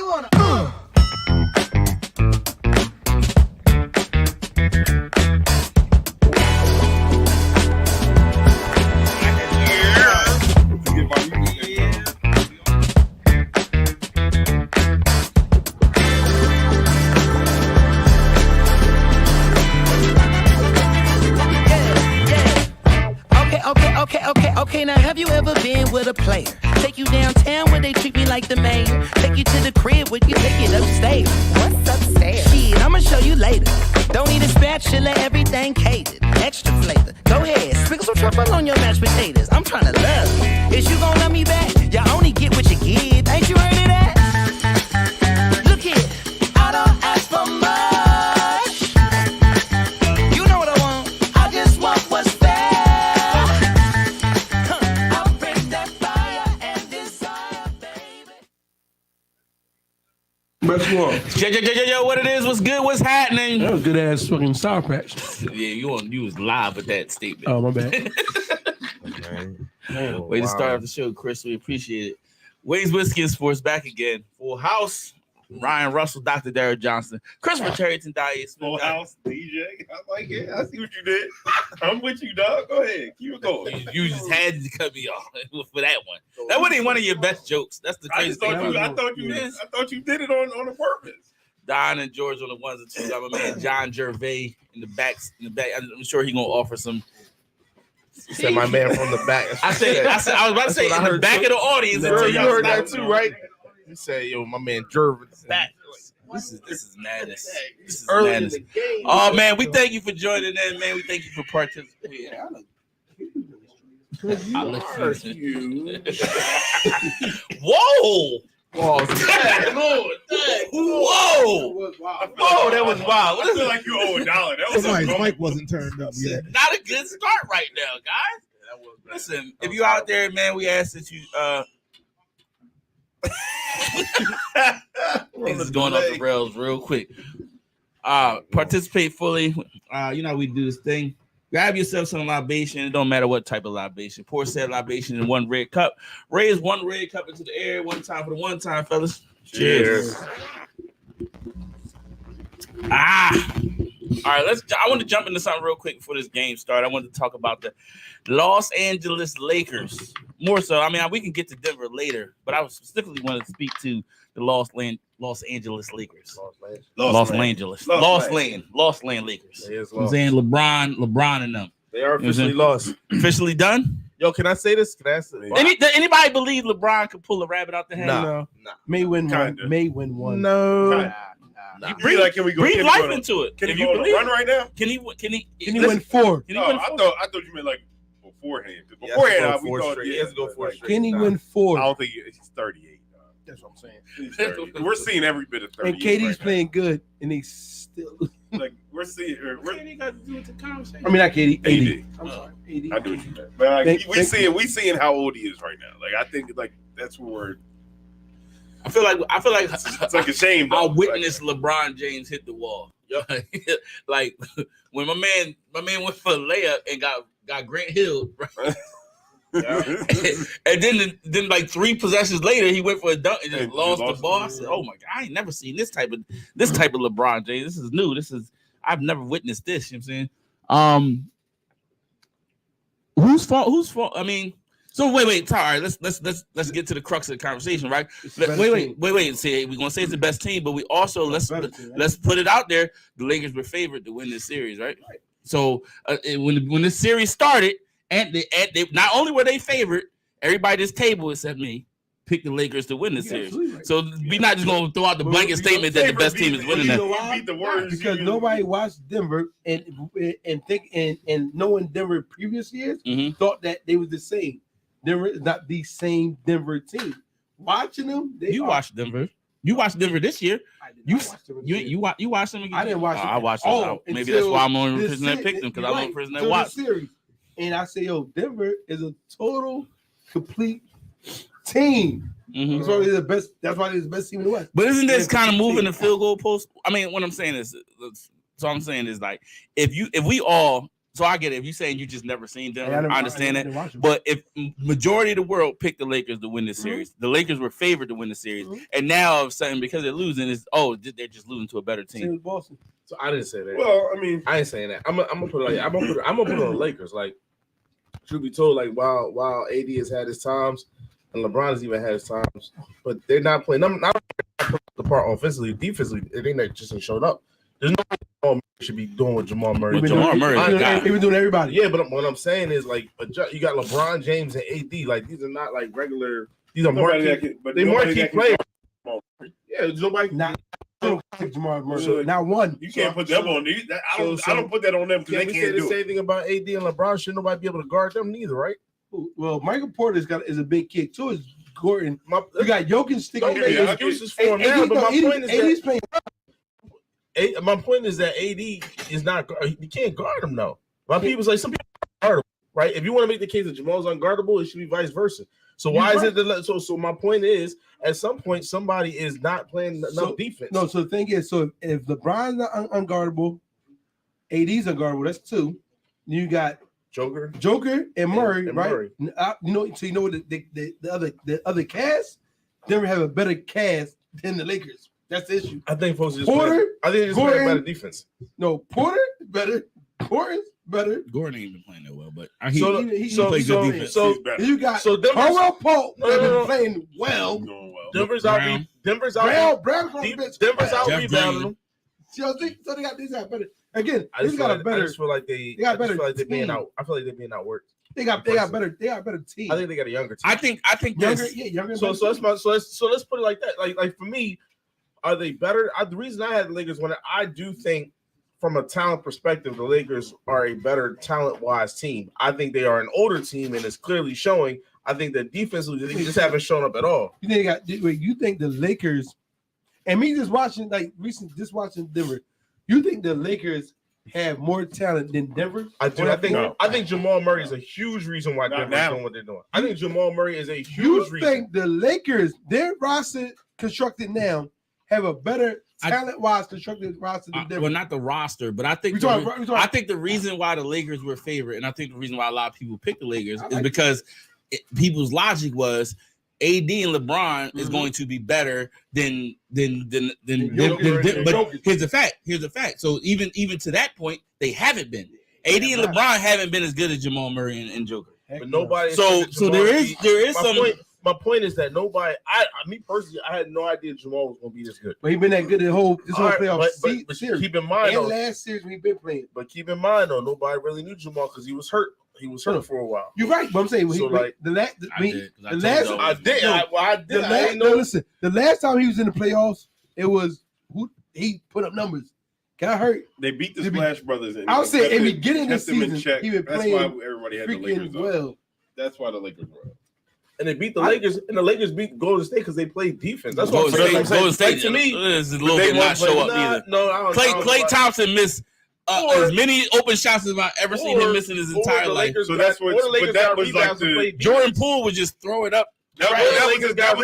you wanna? Okay, now have you ever been with a player? Take you downtown where they treat me like the mayor. Take you to the crib where you take it upstairs. What's upstairs? Shit, I'ma show you later. Don't need a spatula, everything catered. Extra flavor. Go ahead, sprinkle some truffle on your mashed potatoes. I'm tryna love you. Is you gon' love me back? You only get what you give. Ain't you heard of that? Look here, I don't ask for much. You know what I want. I just want what's fair. Yo, what it is? What's good? What's happening? That was good ass fucking Sour Patch. Yeah, you was live with that statement. Oh, my bad. Way to start off the show, Chris. We appreciate it. Wayne's Whiskey and Sports back again. Full house. Ryan Russell, Dr. Derek Johnson, Christopher Terrington, Dias. Full house, DJ. I like it. I see what you did. I'm with you, dog. Go ahead. Keep it going. You just had to cut me off for that one. That wasn't even one of your best jokes. That's the crazy thing. I thought you did it on purpose. Don and George on the ones and twos. I'm a man, John Gervais in the back. I'm sure he's gonna offer some. You said my man from the back. I was about to say in the back of the audience. You heard that too, right? You say, yo, my man Jervis. This is madness. This is madness. Oh man, we thank you for joining in, man. We thank you for participating. Whoa! Whoa! Whoa! That was wild. What is it like you owe $1? That was somebody's mic wasn't turned up yet. Not a good start right now, guys. Listen, if you out there, man, we ask that you things is going off the rails real quick. Participate fully. You know how we do this thing. Grab yourself some libation. It don't matter what type of libation. Pour said libation in one red cup. Raise one red cup into the air one time for the one time, fellas. Cheers. All right, I want to jump into something real quick before this game starts. I want to talk about the Los Angeles Lakers. More so, I mean, we can get to Denver later, but I specifically want to speak to the Los Angeles Lakers. Los Angeles Lakers. I'm saying LeBron and them. They are officially lost. Officially done? Yo, can I say this? Anybody believe LeBron could pull a rabbit out the hat? No. May win one. No. Breathe life into it. Can he go on a run right now? Can he win 4? Can he win 4? I thought you meant like beforehand. Beforehand, we thought he has to go 4 straight. Can he win 4? I don't think he's 38. That's what I'm saying. We're seeing every bit of 38. And KD's playing good, and he's still like we're seeing. KD got to do with the conversation. I mean, not KD. AD. I'm sorry, AD. I do what you meant. But like, we seeing how old he is right now. Like I think like that's where we're. I feel like it's like a shame. I witnessed LeBron James hit the wall. Like when my man went for a layup and got Grant Hill, right? And then like 3 possessions later, he went for a dunk and just lost the ball. I said, "Oh my God, I ain't never seen this type of LeBron James. This is new. I've never witnessed this." You know what I'm saying? Whose fault? I mean. So wait. All right, let's get to the crux of the conversation, right? Wait. Say we're gonna say it's the best team, but we also let's put it out there. The Lakers were favored to win this series, right? So when this series started, and they not only were they favored, everybody at this table except me picked the Lakers to win this series. Right. So we're not just gonna throw out the blanket statement that the best team is winning that. Because nobody watched Denver and knowing Denver previous years thought that they were the same. Denver is not the same Denver team. Watching them, you watched Denver. You watched Denver this year. You watched them again. I didn't watch them. I watched them. Maybe that's why I'm the only person that picked them because I'm the only person that watched series. And I say, yo, Denver is a total, complete team. Mm-hmm. That's why they're the best team in the West. But isn't this kind of moving the field goal post? I mean, what I'm saying is, so I'm saying is like if we all So I get it. If you're saying you just never seen Denver, I understand that. that. But if majority of the world picked the Lakers to win this series, the Lakers were favored to win the series, and now all of a sudden because they're losing, they're just losing to a better team. Same as Boston. So I didn't say that. Well, I mean, I ain't saying that. I'm gonna put it like I'm gonna put it on the Lakers. Like, truth be told, like while AD has had his times and LeBron has even had his times, but they're not playing. Not the part offensively, defensively. I think that just ain't showed up. There's no way Jamal Murray should be doing what Jamal Murray. Jamal Murray, he been doing everybody. Yeah, but what I'm saying is like you got LeBron James and AD. Like these are not like regular. These are marquee players. Yeah, there's nobody. Not Jamal Murray. Not one. You can't put them on these. I don't put that on them because they can't do do the same thing about AD and LeBron. Should nobody be able to guard them neither, right? Well, Michael Porter is a big kid too. Is Gordon? You got Jokic sticking. Don't make excuses for him now. But my point is AD's playing. My point is that AD is not. You can't guard him though. My people say some people are guardable, right? If you want to make the case that Jamal's unguardable, it should be vice versa. So why is it that? So my point is, at some point, somebody is not playing enough defense. No. So the thing is, so if LeBron's not unguardable, AD's unguardable. That's two. You got Joker and Murray, right? Murray. So you know what the other cast? Denver have a better cast than the Lakers. That's the issue. I think folks just Porter. I think they just play better defense. No, Porter better. Gordon's better. Gordon ain't been playing that well, but he plays good defense. So you got Caldwell Pope been playing well. Denver's out rebounding them. So they got better. Again, I just feel like they're being out. I feel like they're being outworked. They got better team. I think they got a younger team. I think younger. So let's put it like that. Like for me, are they better? The reason I had the Lakers I do think from a talent perspective, the Lakers are a better talent-wise team. I think they are an older team, and it's clearly showing. I think that defensively, they just haven't shown up at all. You think the Lakers, and me just watching Denver, you think the Lakers have more talent than Denver? I do. I think Jamal Murray is a huge reason why Denver's doing what they're doing. I think Jamal Murray is a huge reason. You think the Lakers, their roster constructed now, have a better talent-wise constructed roster than Denver? Well, not the roster, but I think the reason why the Lakers were favored, and I think the reason why a lot of people picked the Lakers is because people's logic was AD and LeBron is going to be better than but here's the fact. So even to that point, they haven't been. AD and LeBron haven't been as good as Jamal Murray and Joker. But nobody. So there is some. My point is that nobody. Me personally, I had no idea Jamal was going to be this good. But he been that good this whole playoff series. Keep in mind, and last series we been playing. But keep in mind, though, nobody really knew Jamal because he was hurt. He was hurt for a while. You're right, but I'm saying the last time he was in the playoffs, it was he put up numbers. Got hurt. They beat the Splash Brothers. I would say in the beginning of the season, he been playing. That's why everybody had the Lakers well. That's why the Lakers were. And they beat the Lakers, and the Lakers beat Golden State because they played defense. That's what Golden State to me is a little bit not show up either. No, Klay Thompson missed as many open shots as I've ever seen him miss in his entire life. So that's what. But that was like Jordan Poole would just throw it up. That was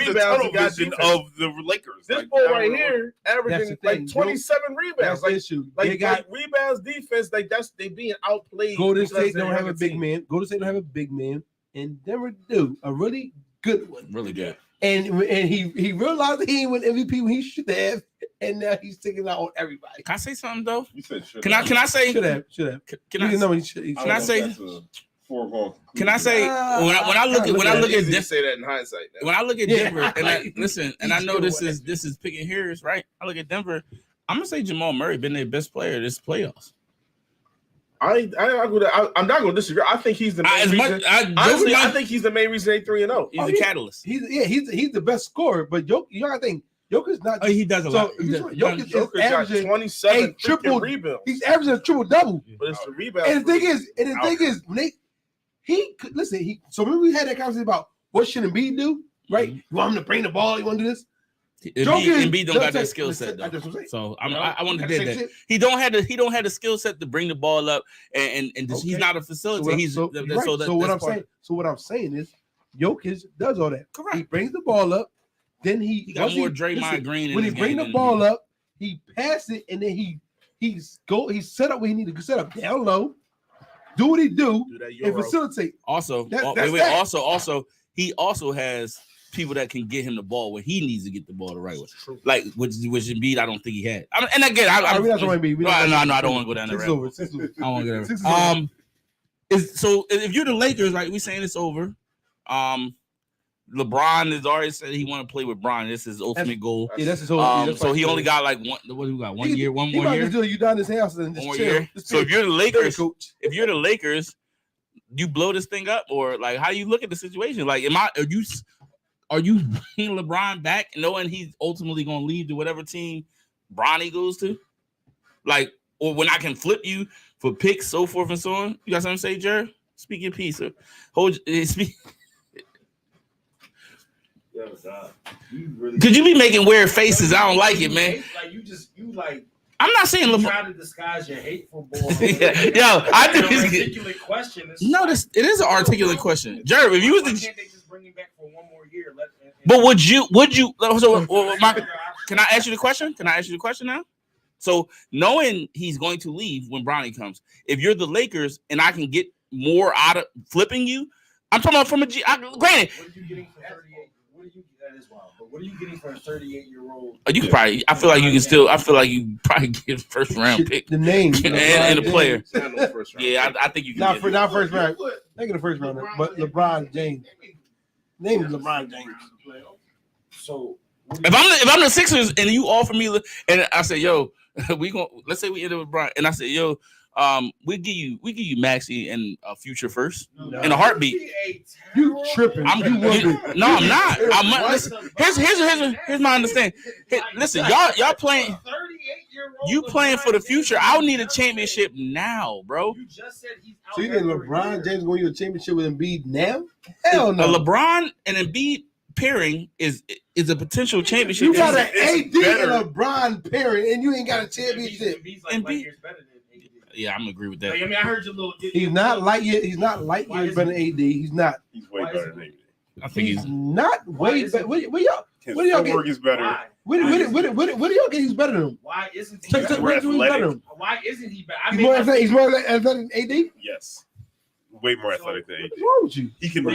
the tunnel vision of the Lakers. This boy right here averaging like 27 rebounds. That's the issue. They got rebounds, defense. Like they being outplayed. Golden State don't have a big man. Golden State don't have a big man. And Denver do a really good one. Really good. And he realized that he ain't win MVP when he should have, and now he's taking out on everybody. Can I say something though? You said should. Can I say? Should have. Can I say? Can I say when I look at Denver, say that in hindsight. Now. When I look at Denver, and I know this is picking hairs, right? I look at Denver. I'm gonna say Jamal Murray been their best player this playoffs. I'm not going to disagree. I think he's the main reason. I think he's the main reason they 3-0. He's the catalyst. He's the best scorer. But you gotta think Joker's not. He does a lot. Joker's got 27 triple rebounds. He's averaging a triple double. But it's the rebound. And the thing is, when so remember we had that conversation about what should Embiid do, right? You want him to bring the ball? You want to do this? Embiid don't got that skill set though. So I want to do that. He don't have the skill set to bring the ball up, and he's not a facilitator. So what I'm saying is, Jokic does all that. Correct. He brings the ball up, then he got more Draymond Green. When he brings the ball up, he passes it, and then he set up where he needs to set up down low, do what he do Do that and Euro. facilitate. Also, That's wait, that. also, he also has people that can get him the ball when he needs to get the ball the right way. Like which Embiid, I don't think he had. And again, We're not talking Embiid. I don't want to go down there. Six over. I don't want to get there. So if you're the Lakers, right? We saying it's over. LeBron has already said he want to play with Bron. This is his ultimate goal. Yeah, that's his whole. So he only got like one. What do we got? 1 year, one he more might year. just do you down his house and just One more chill. year. Just So if chill. you're the Lakers, Coach. if you're the Lakers, you blow this thing up, or like how do you look at the situation? Like, are you bringing LeBron back, knowing he's ultimately going to leave to whatever team Bronny goes to? Like, or when I can flip you for picks, so forth and so on. You got something to say, Jared? Speak your piece. Speak. Could you be making weird faces? I don't like it, man. Like you like. I'm not saying LeBron. Try to disguise your hateful ball. Yo, I do this. Articulate question. No, it is an articulate question, Jared. If you was Why the, can't they just bring him back for one more year? but would you? So, can I ask you the question? Can I ask you the question now? So, knowing he's going to leave when Bronny comes, if you're the Lakers and I can get more out of flipping you, I'm talking about from a G. Granted, What are you getting for 38? That is wild. But what are you getting for a 38-year-old? you could probably. I feel like you can still. I feel like you probably get a first round pick The name and a player. Not no first round. Yeah, I think you can. Not get for it. not first round. They get a first round, but LeBron James. Name is LeBron James. So If I'm the Sixers and you offer me, and I say, yo, let's say we end up with Brian, and I say, yo, we give you Maxey and a future first in a heartbeat. You tripping? I'm not. Here's my understanding. Listen, y'all playing. You playing for the future. I'll need a championship now, bro. You just said he's out. So you think LeBron James going to a championship with Embiid now? Hell no. A LeBron and Embiid pairing is a potential championship. You got an AD and LeBron pairing, and you ain't got a championship. Embiid is better than AD. Yeah, I'm gonna agree with that. Like, I mean, I heard your little. He's not light years. He's not light years better than AD. He's not. He's way better than AD. I think He's not way better. What y'all? His What do y'all get? footwork is better. Why? What do y'all get? He's better than him. Why isn't he Check better? what he's better than him. Why isn't he better? He's more athletic than AD. Yes. Way more athletic than AD. What's wrong with you? He can They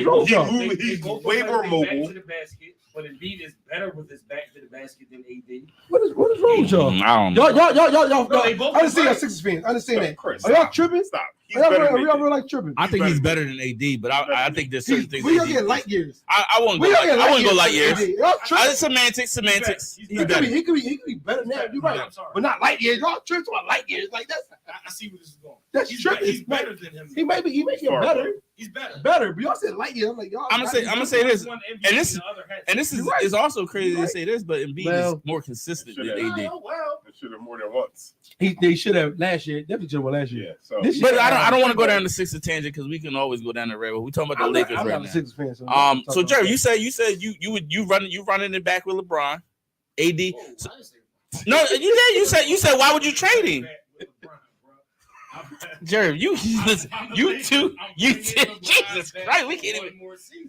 he's both way more back mobile. to the basket, but Embiid is better with his back to the basket than AD. What is wrong with y'all? I don't know. Y'all. No, they both I understand are y'all right. Sixers fans. I understand that. Chris, Are y'all stop. tripping? Stop. He's Are y'all better than real AD. like tripping? I think he's better than AD, but I think there's certain things. We don't AD get light years. I won't go. I wouldn't go light years. Y'all tripping. Semantics. He's He's better. better. He could be better than that. You're right. I'm sorry. But not light years. Y'all tripping about light years. Like I see where this is going. that's He's tripping. He's better than him. He may be Far better. He's better. Better. But y'all said light years. I'm like, y'all. I'm gonna say this, One MVP and this- the other has. and this is You're right. it's also crazy You're right. to say this, but Embiid Well, is more consistent than should AD. Well, It should have more than once. They should have last year. Definitely should have won last year. Yeah. So This But year- I don't want to go down the Sixers tangent because we can always go down the railroad. We're talking about the Lakers I'm right not a now. Sixers fan. So I'm So talking Jerry, about you said you running it back with LeBron, AD. whoa, So- I say- no, you said why would you trade him? Jerry, listen, Jesus Christ, we can't even.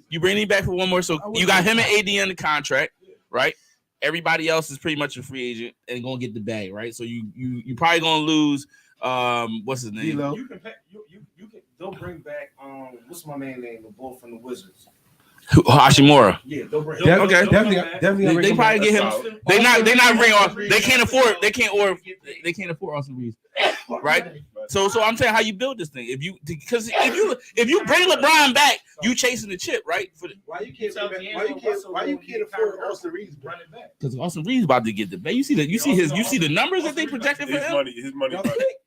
You bring him back for one more, so you got him and AD on the contract, right? Everybody else is pretty much a free agent and gonna get the bag, right? So you probably gonna lose. What's his name? D-Lo. You can. They'll bring back. What's my man name? The bull from the Wizards. Hashimura. Yeah, they'll bring. Okay. Definitely. They probably get him. Solid. They not bring off. They can't afford Austin Reeves, right? So I'm saying how you build this thing. If you bring LeBron back, you chasing the chip, right? Why you can't afford Austin Reeves? Run it back. Because Austin Reeves about to get the bag. You see the numbers that they projected for him. His money,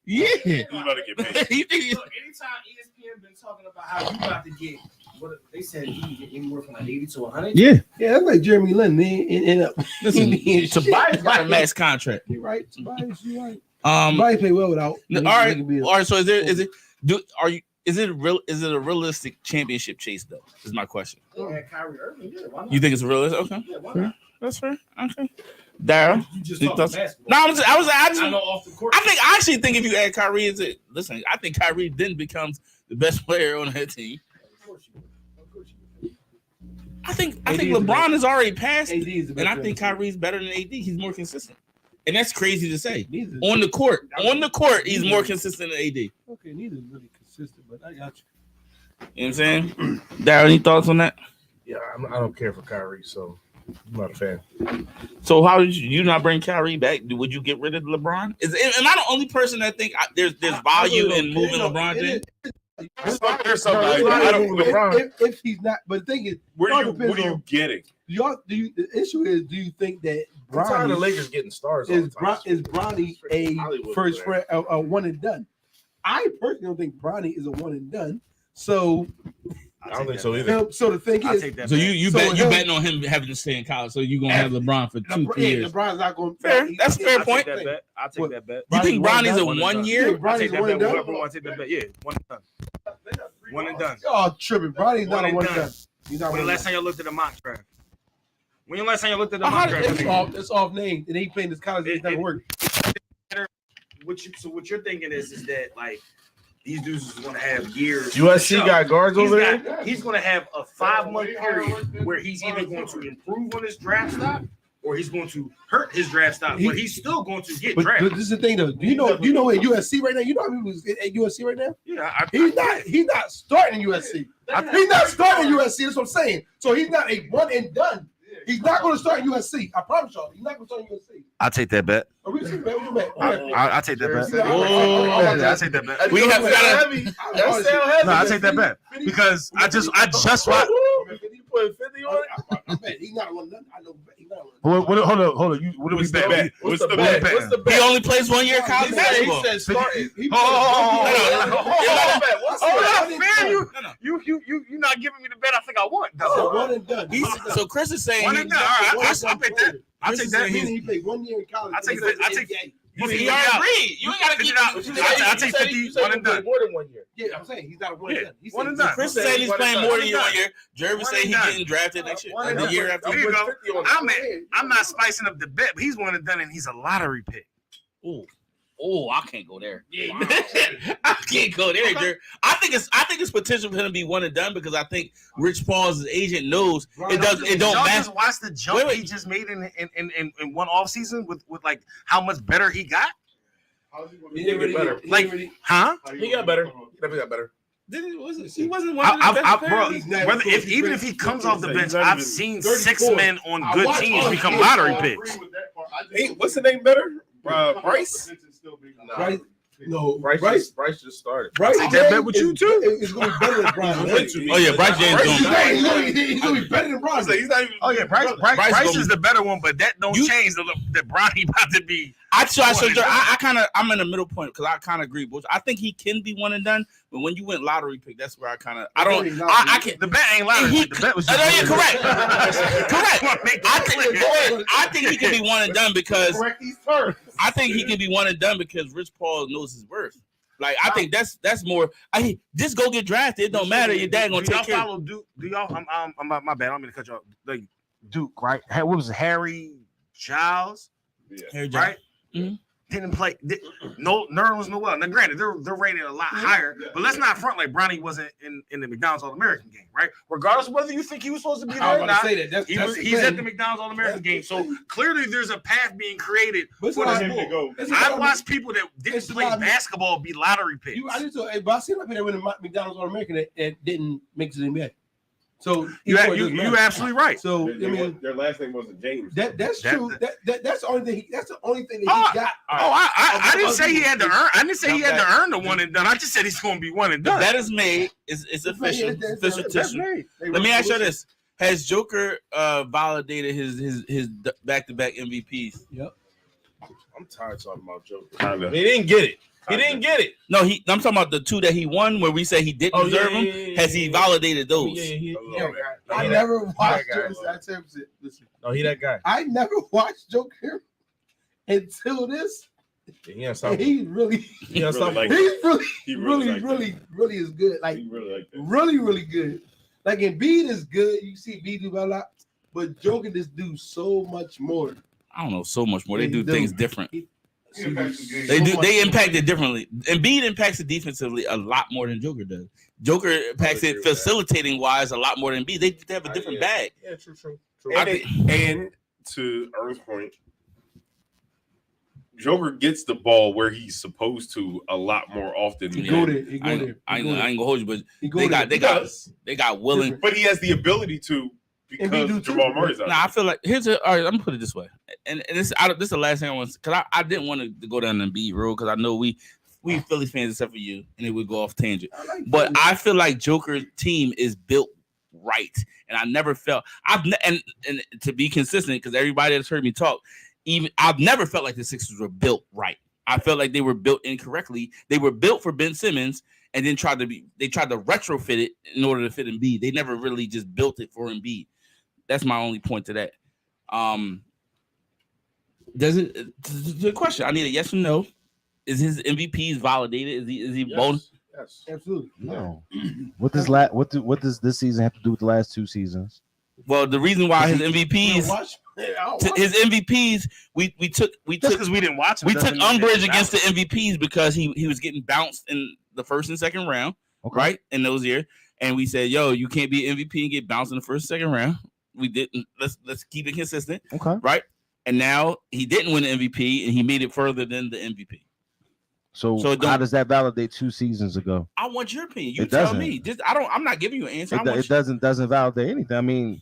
Yeah. he's about to get paid. You think Look, anytime ESPN been talking about how you about to get, what they said he can get anywhere from like 80 to 100. Yeah. Yeah, that's like Jeremy Lin. End up. Listen, Shit. Tobias got a max contract. You're right. Tobias, you're right. All Tobias play well without. right. So is it a realistic championship chase though? Is my question. And Kyrie Irving, yeah, why not? You think it's realistic? Okay, Yeah, why not? that's fair. Okay, Daryl. You just He talking does- basketball. No, I I know off the court. I actually think if you add Kyrie, I think Kyrie then becomes the best player on that team. Of course you would. Of course you would. I think AD is the LeBron best. has already passed, AD is the best and I think player. Kyrie's better than AD. He's more consistent, and that's crazy to say. Neither. On the court, he's more consistent than AD. Okay, neither is really consistent. consistent, but I got you. You know what I'm saying? Darryl, any thoughts on that? Yeah, I don't care for Kyrie, so I'm not a fan. So how did you not bring Kyrie back? Would you get rid of LeBron? Am I the only person that think there's value in moving LeBron James? There's something I don't LeBron. If he's not, but the thing is, What are you getting? The issue is, do you think that I'm tired of the Bronny Lakers getting stars? is Bronny a first friend, a one and done? I personally don't think Bronny is a one and done. So I don't think so either. So the thing is, So you betting on him having to stay in college? So you gonna have LeBron for 2-3 years? LeBron's not going. Fair. That's a fair point. I'll take that bet. You think Bronny's a 1 year? I'll take that bet. I'll take that bet. Yeah, one and done. One and done. Oh, tripping. Bronny's not a one and done. He's not When the one last time you looked at the mock draft? When the last time you looked at the and mock done. draft? It's off name, and he playing this college. It's not work. So what you're thinking is that like these dudes is going to have years. USC got guards over there. He's going to have a 5-month period where he's either going to improve on his draft stock or he's going to hurt his draft stock, but he's still going to get But drafted. this is the thing, though. Do you know at USC right now? You know how many was at USC right now? Yeah, He's not starting USC. He's not starting USC. That's what I'm saying. So he's not a one and done. He's not going to start USC. I promise y'all. He's not going to start USC. I'll take that bet. I'll take that bet. I'll take that bet. I'll take that bet. We have heavy. That's heavy. No, I'll take that bet because I just watched. You put 50 on it? I bet he's not a one and done. I know he's not a one. Hold on. What do we bet? What's the bet? What's the bet? He only plays 1 year college basketball. He said starting. You're not giving me the bet I think I want. One and done. So Chris is saying One and done. All right, I'll take that. I'll take that. He played 1 year in college. I take that. I take that. he already agreed. You ain't gotta get out. I take 50. One and done. More than 1 year. Yeah, I'm saying he's not a one and done. He's One and done. Chris said he's playing more than you 1 year. Jervis said he's getting drafted next year. The year after. There you go. I'm not spicing up the bet, but he's one and done, and he's a lottery pick. Oh, I can't go there. I can't go there, Jerry. I think it's potential for him to be one and done because I think Rich Paul's agent knows it don't matter. Just watch the jump he just made in one off season with like how much better he got. He got better. Huh? He got better. He definitely got better. He wasn't one of the best players. Even if he comes off the bench, I've seen 6 men on good teams become lottery picks. Hey, what's the name better? Bryce? Bryce just started. Bryce take that bet with you too. It's going to be better than Bron. Oh yeah, Bryce James doing. He's going to be better than Bron. He's not even. Oh yeah, Bryce is the better one, but that don't change that Bronny about to be. I'm in the middle point because I kind of agree. But I think he can be one and done. But when you went lottery pick, that's where I can't. The bet ain't lottery. The bet was. You're correct. Correct. I think he can be one and done because. I think he can be one and done because Rich Paul knows his worth. Like I think that's more. Just go get drafted. It don't matter. Your dad gonna take care. Follow Duke? Do y'all? I'm my bad. I'm gonna cut you off. Like Duke, right? What was it? Harry Giles? Yeah. Right? Mm-hmm. Didn't play. Nerlens Noel. Now, granted, they're rated a lot higher, but let's not front like Bronny wasn't in the McDonald's All-American game, right? Regardless of whether you think he was supposed to be there or not, he's at the McDonald's All-American game. So clearly, there's a path being created for this bull. I watched people that didn't play basketball be lottery picks. But I seen people that went to McDonald's All-American that didn't make it to the NBA. So you're absolutely right. So I mean, their last name wasn't James. That's true. That's the only thing. That's the only thing that he got. I didn't say he had to earn. I didn't say he had to earn the one and done. I just said he's going to be one and done. That is made. It's official. Official tissue. Let me ask you this: has Joker validated his back-to-back MVPs? Yep. I'm tired of talking about Joker. He didn't get it. He didn't get it. No, I'm talking about the 2 that he won, where we say he didn't deserve them. Has he validated those? I never watched Joker. Listen. No, he that guy. I never watched Joker until this. He really is good. Like really good. Like Embiid is good. You see Embiid do a lot, but Joker just do so much more. I don't know, so much more. They do things different. They impact it differently. Embiid impacts it defensively a lot more than Joker does. Joker impacts it facilitating wise a lot more than Embiid. They have a different bag. Yeah, true. And to Ernst's point, Joker gets the ball where he's supposed to a lot more often. He go there. He go there. I ain't gonna hold you, but they got willing. But he has the ability to because Jamal Murray's out. Nah, I feel like all right. I'm gonna put it this way, and this is the last thing I want because I didn't want to go down the Embiid road because I know we Philly fans except for you, and it would go off tangent. But I feel like Joker's team is built right, and I never felt and to be consistent because everybody that's heard me talk, I've never felt like the Sixers were built right. I felt like they were built incorrectly. They were built for Ben Simmons, and then tried to retrofit it in order to fit Embiid. They never really just built it for Embiid. That's my only point to that. The question? I need a yes or no. Is his MVPs validated? Is he bonus? Yes, absolutely. No. What does this season have to do with the last 2 seasons? Well, the reason why his MVPs, we took because we didn't watch him. We took umbrage against the MVPs because he was getting bounced in the first and second round, right? In those years, and we said, "Yo, you can't be MVP and get bounced in the first and second round." We didn't. Let's keep it consistent, right? And now he didn't win the MVP, and he made it further than the MVP. So how does that validate 2 seasons ago? I want your opinion. You tell me. I'm not giving you an answer. It doesn't validate anything. I mean,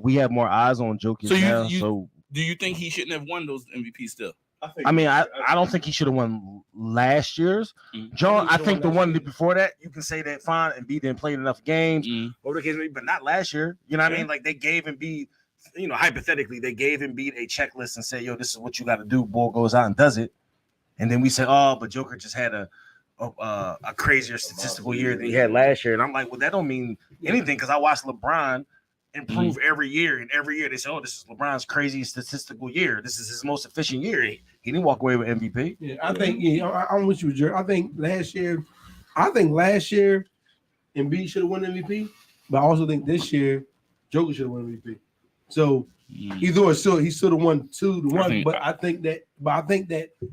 we have more eyes on Jokic now. So do you think he shouldn't have won those MVPs still? I don't think he should have won last year's. John, I think the one before that, you can say that fine, Embiid didn't play enough games, whatever the case may be, but not last year. You know what I mean? Like they gave Embiid, hypothetically, they gave Embiid a checklist and said, "Yo, this is what you got to do." Ball goes out and does it, and then we said, "Oh, but Joker just had a crazier statistical year than he had last year," and I'm like, "Well, that don't mean anything," because I watched LeBron improve every year, and every year they say, "Oh, this is LeBron's crazy statistical year. This is his most efficient year." He didn't walk away with MVP. Yeah, I think I'm with you, Jerry. I think last year, Embiid should have won MVP, but I also think this year Joker should have won MVP. So either or, still he should have won 2-1. But I think that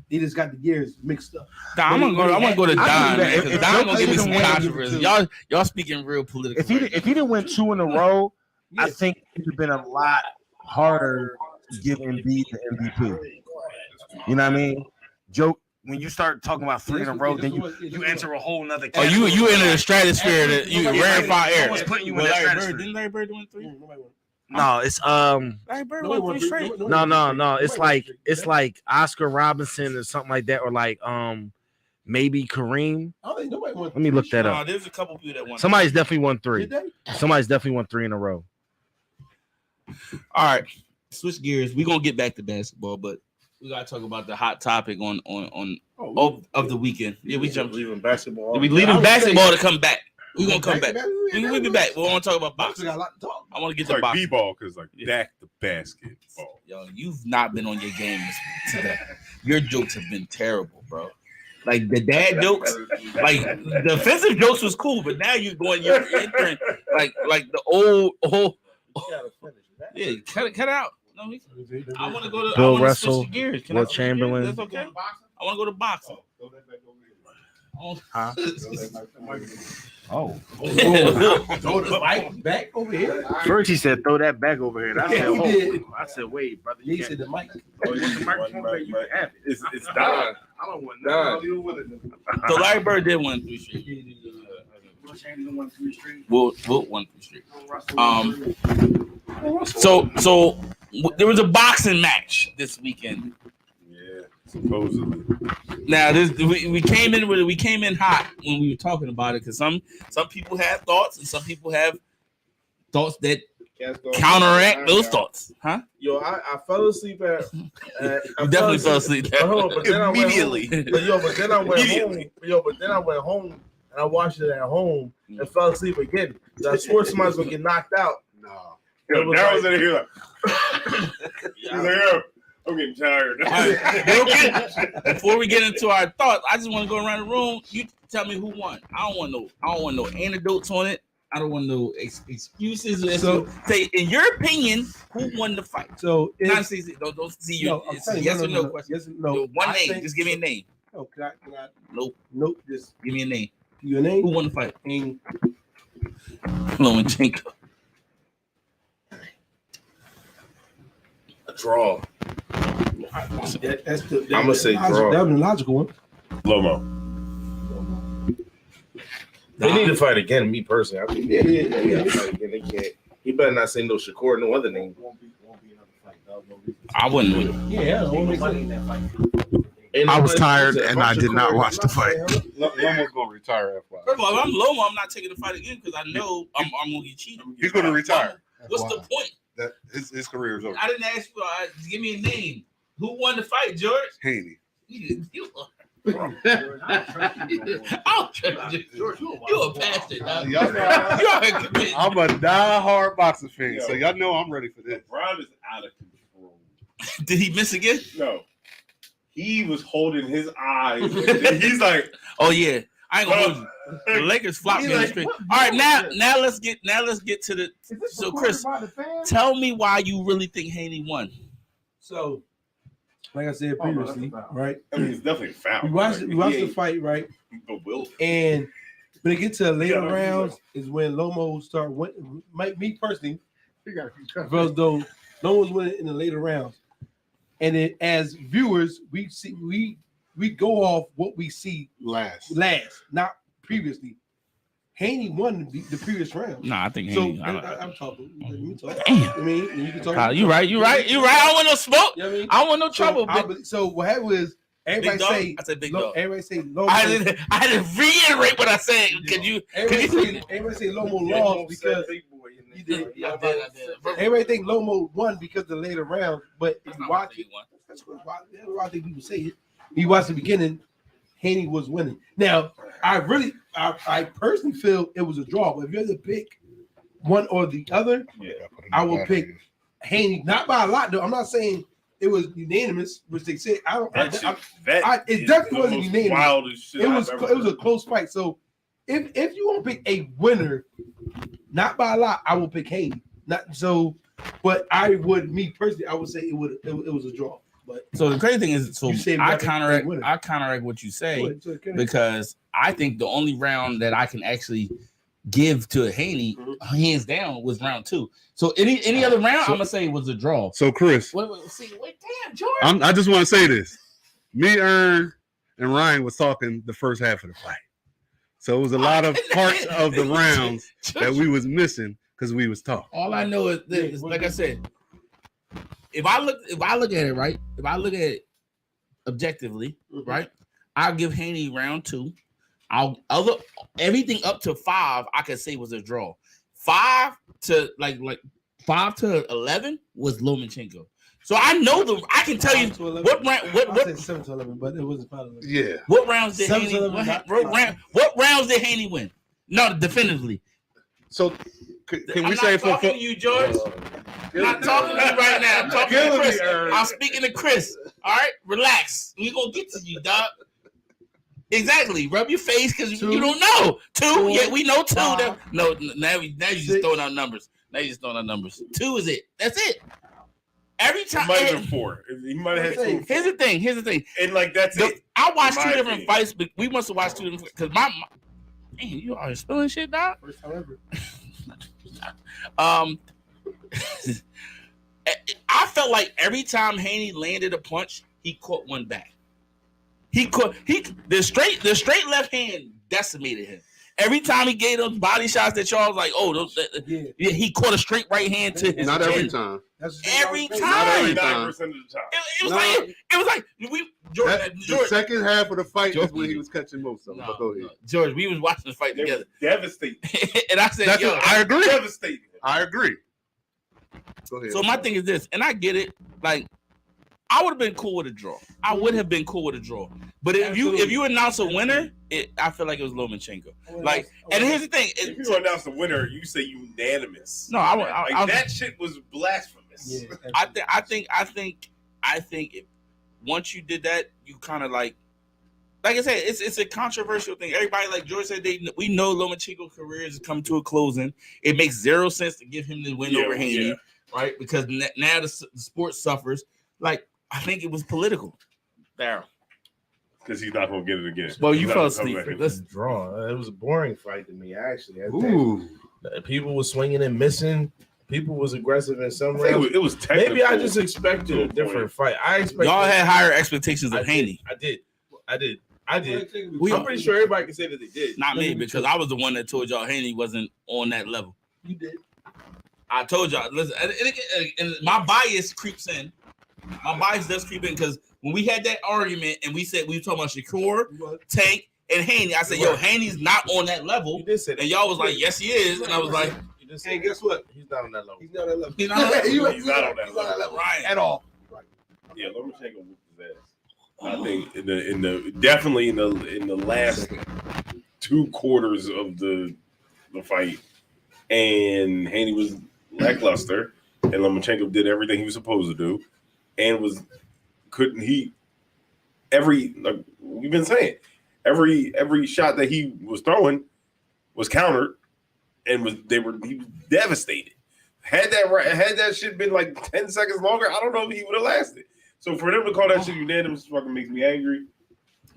he just got the gears mixed up. I'm gonna go to Don, man, because Don gonna give me some controversy. Y'all speaking real political. If he didn't win 2 in a row, I think it would have been a lot harder to give Embiid the MVP. You know what I mean? Joe, when you start talking about 3 in a row, then you enter a whole nother category. Oh, you enter the stratosphere that you rarefied air. Putting you in that stratosphere. Didn't Larry Bird win 3? No, it's Larry Bird won 3 straight. No. It's like Oscar Robinson or something like that, or like maybe Kareem. I don't think nobody won. Let me look that up. There's a couple people that won. Somebody's definitely won 3. Did they? Somebody's definitely won 3 in a row. All right, switch gears. We're gonna get back to basketball, but we gotta talk about the hot topic of the weekend. Yeah, we jumped. Leaving basketball. We leaving basketball to come back. We're gonna come back. We'll be back. We want to talk about boxing. I want to get It's to like boxing. b-ball because back to basketball. Yo, you've not been on your game today. Your jokes have been terrible, bro. Like the dad jokes, like the offensive jokes was cool, but now you're entering like the old. Yeah, cut it out. No, I want to go to Bill Russell, gears. Will Chamberlain. That's okay. I want to go to boxing. Huh? throw the mic back over here. First he said, "Throw that back over here." I said, "Wait, brother." He said the mic. It's Don. I don't want that. So Larry Bird did win 3 straight. Wilt won 3 straight. So there was a boxing match this weekend. Yeah, supposedly. Now we came in hot when we were talking about it because some people have thoughts and some people have thoughts that counteract those thoughts, huh? Yo, I fell asleep at. You definitely fell asleep But then Immediately. But then I went home and I watched it at home and fell asleep again. So I swore somebody's gonna get knocked out. No. Daryl's in here. He's like, "Yo, I'm getting tired." Right. Before we get into our thoughts, I just want to go around the room. You tell me who won. I don't want no anecdotes on it. I don't want no excuses. So, say, in your opinion, who won the fight? So don't see your yes or no question. Yes, no. One name. Just give me a name. No, can I? Nope. Just give me a name. Your name? Who won the fight? Lomachenko. A draw. That's the. I'm gonna say draw. That was the logical one. Lomo. They need to fight again. Me personally, I think they gotta fight again. They can't. He better not say no Shakur, no other name. I wouldn't. Yeah, I was tired and I did not watch the fight. Lomo's gonna retire after. First of all, if I'm Lomo, I'm not taking the fight again because I know I'm gonna get cheated. He's gonna retire. What's the point? That his career is over. I didn't ask you. Give me a name. Who won the fight, George? Haney. You I'll trust you. You a bastard. I'm a die-hard boxing fan, so y'all know I'm ready for this. Brown is out of control. Did he miss again? No. He was holding his eyes. He's like, oh yeah. I ain't gonna hold you. The Lakers flopped me on the screen. All right, now let's get to the. So Chris, tell me why you really think Haney won. So, like I said previously, right? I mean, it's definitely foul. We watched the fight, right? And when it gets to the later rounds, is when Lomo start winning. Me personally, because though Lomo's winning in the later rounds, and then as viewers, we go off what we see last, not previously. Haney won the previous round. Nah, I think Haney. So I'm talking. You talk. Damn. I mean, you can talk. You right. I don't want no smoke. You know what I mean? I don't want no trouble. So what happened was everybody say. I said big dog. Everybody say Lomo. I didn't reiterate what I said. Everybody say Lomo lost because you did. I did. Everybody think Lomo won because of the later round, but if you watch it, that's what I think people say it. You watch the beginning, Haney was winning. Now, I personally feel it was a draw, but if you had to pick one or the other, I will pick Haney, not by a lot though. I'm not saying it was unanimous, which they said. It definitely wasn't unanimous. Wildest shit it was a close fight. So if you want to pick a winner, not by a lot, I will pick Haney. Not so, but I would, me personally, I would say it was a draw. But so the crazy thing is, so I counteract what you say because I think the only round that I can actually give to Haney, hands down, was round 2. So any other round, I'm gonna say was a draw. So Chris, wait, damn, George. I just want to say this: me, Ern, and Ryan was talking the first half of the fight, so it was a lot of parts of the rounds that we was missing because we was talking. All I know is this: like I said. If I look at it right, if I look at it objectively, right, I'll give Haney round 2. Everything up to 5, I could say was a draw. 5 to like 5 to 11 was Lomachenko. So I can tell you what round. What 7 to 11, but it wasn't 5 to 11. Yeah. What rounds did Haney? What rounds did Haney win? No, definitively. So can we say for you, George? I'm not talking to you right now. I'm talking to Chris. I'm speaking to Chris. All right, relax. We gonna get to you, dog. Exactly. Rub your face because you don't know. 2, yeah, we know 2. No, now you just throwing out numbers. 2 is it. That's it. Every time. It might have been 4. He might have had 2. Here's the thing. And like that's it. I watched 2 different fights, but we must have watched 2 different because man, you are spilling shit, dog. First time ever. I felt like every time Haney landed a punch, he caught one back. The straight left hand decimated him. Every time he gave those body shots that y'all was like, he caught a straight right hand to his Not chin. every time. Every time. Not every time. 9% of the time. It was like George. The second half of the fight is when he was catching most of them. Go ahead. George, we was watching the fight together. Devastating. And I said, I agree. Devastating. I agree. Go ahead. So my thing is this, and I get it. Like, I would have been cool with a draw. I would have been cool with a draw. But if you announce a winner, I feel like it was Lomachenko. Like, and here's the thing: if you announce a winner, you say unanimous. No, that shit was blasphemous. Yeah, I think if, once you did that, you kind of like I said, it's a controversial thing. Everybody, like George said, we know Lomachenko's career is coming to a closing. It makes 0 sense to give him the win over Haney, right? Because now the sport suffers. Like, I think it was political. Daryl. Because he's not going to get it again. Well, you fell asleep. Let's draw. It was a boring fight to me, actually. People were swinging and missing. People was aggressive in some rounds. It was maybe I just expected a different fight. Y'all had higher expectations of Haney. I did. I'm pretty sure everybody can say that they did. Not me, because I was the one that told y'all Haney wasn't on that level. You did. I told y'all. Listen, and my bias creeps in. My bias does creep in because when we had that argument and we said we were talking about Shakur, Tank, and Haney, I said, "Yo, Haney's not on that level." You did say that. And y'all was like, "Yes, he is," and I was like, "Hey, guess what? He's not on that level. He's not on that level. He's not on that level. He's not on that level. Right. At all." Yeah, Lomachenko whooped his ass. I think in the definitely in the last 2 quarters of the fight, and Haney was lackluster, and Lomachenko did everything he was supposed to do, and we've been saying every shot that he was throwing was countered, and he was devastated. Had that shit been like 10 seconds longer, I don't know if he would have lasted. So for them to call that shit unanimous fucking makes me angry.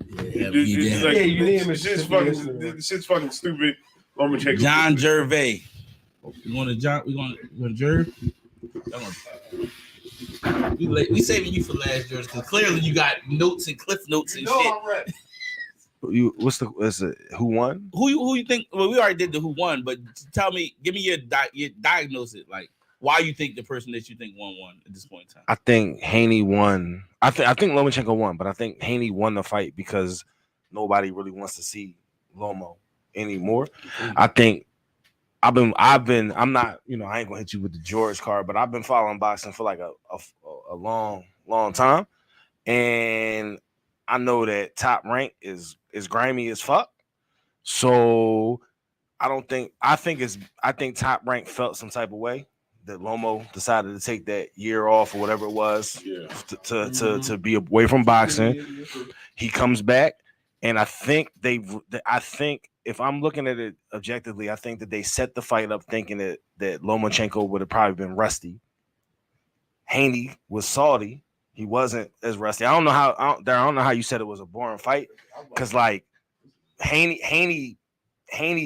Unanimous. Shit's fucking stupid. Lomachenko. John Gervais. We going to Jerv? We saving you for last, George, because clearly you got notes and cliff notes and shit. I'm ready. Who won? Who you think? Well, we already did the who won, but tell me, give me your diagnosis, like why you think the person that you think won at this point in time. I think Haney won. I think Lomachenko won, but I think Haney won the fight because nobody really wants to see Lomo anymore. I think I'm not, I ain't gonna hit you with the George card, but I've been following boxing for like a long time, and I know that Top Rank is grimy as fuck. So I think Top Rank felt some type of way that Lomo decided to take that year off or whatever it was to be away from boxing. He comes back, and I think if I'm looking at it objectively, I think that they set the fight up thinking that Lomachenko would have probably been rusty. Haney was salty. He wasn't as rusty. I don't know how you said it was a boring fight, because like Haney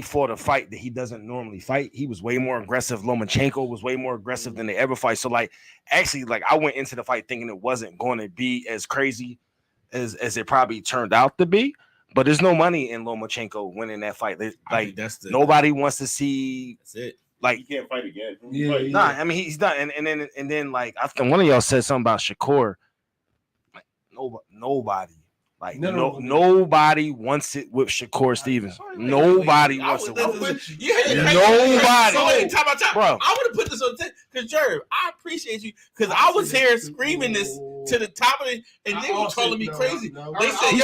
fought a fight that he doesn't normally fight. He was way more aggressive. Lomachenko was way more aggressive than they ever fight. So like actually, like I went into the fight thinking it wasn't going to be as crazy as it probably turned out to be. But there's no money in Lomachenko winning that fight. Like nobody wants to see. That's it. Like he can't fight again. I mean he's done. And then like I think one of y'all said something about Shakur. Like nobody. Like nobody wants it with Shakur Stevenson. Nobody wants it with nobody. Bro, I would have put this on because Jerv, I appreciate you because I was here screaming this to the top of it, and they were calling me crazy. They said, he's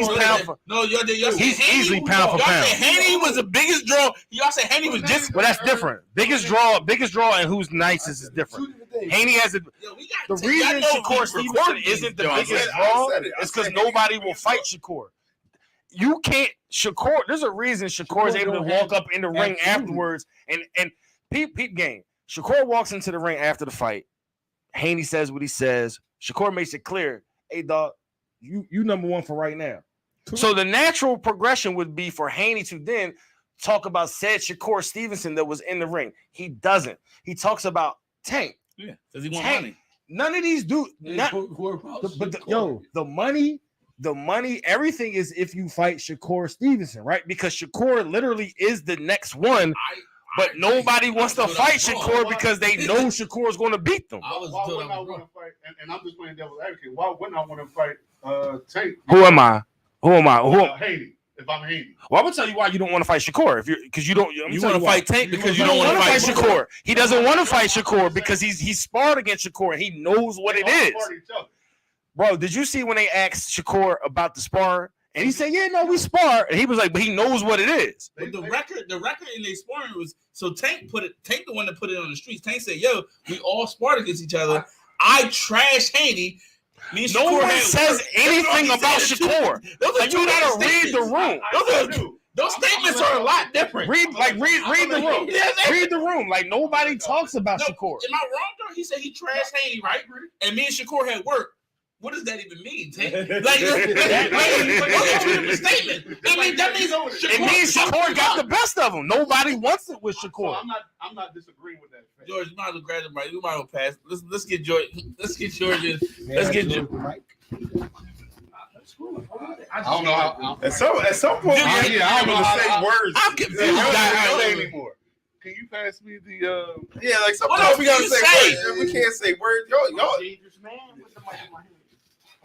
pound. No, he's easily pound for pound. Haney was the biggest draw. Y'all said Haney was just. Well, that's different. Biggest draw, and who's nicest is different. Haney has the reason Shakur Stevenson isn't the biggest draw is because nobody will fight Shakur. You can't Shakur. There's a reason Shakur is able to walk up in the ring afterwards and peep game. Shakur walks into the ring after the fight. Haney says what he says. Shakur makes it clear, hey dog, you number one for right now. So the natural progression would be for Haney to then talk about said Shakur Stevenson that was in the ring. He doesn't. He talks about Tank. Yeah, because he want money. None of these dudes. The money, everything is if you fight Shakur Stevenson, right? Because Shakur literally is the next one, but nobody wants to fight Shakur because they know Shakur is going to beat them. Why wouldn't I want to fight? And I'm just playing devil's advocate. Why wouldn't I want to fight Tank? Who am I? Haney. If I'm Haney. Well, I'm gonna tell you why you don't want to fight Shakur. Because you don't. You want to fight Tank because you don't want to fight Shakur. He doesn't want to fight Shakur because he's sparred against Shakur and he knows what it is. Bro, did you see when they asked Shakur about the spar? And he said, "Yeah, no, we spar." And he was like, "But he knows what it is." But the record in their sparring was so Tank the one that put it on the streets. Tank said, "Yo, we all sparred against each other. I trash Haney." No one says anything about Shakur. Like, you gotta read the room. Those statements are a lot different. Read the room. Read the room. Like nobody talks about Shakur. Am I wrong, though? He said he trashed Haney, right? And me and Shakur had worked. What does that even mean? Like, a statement. That means it means Shakur got the best of them. Nobody wants it with Shakur. So I'm not disagreeing with that. George, you might as well grab him right. You might as well pass. Let's get George. Let's get George. Let's get George. I don't know how. At some point, I'm gonna say words. I'm confused. Anymore. Can you pass me the? Yeah, like sometimes we gotta say words. We can't say words. Y'all.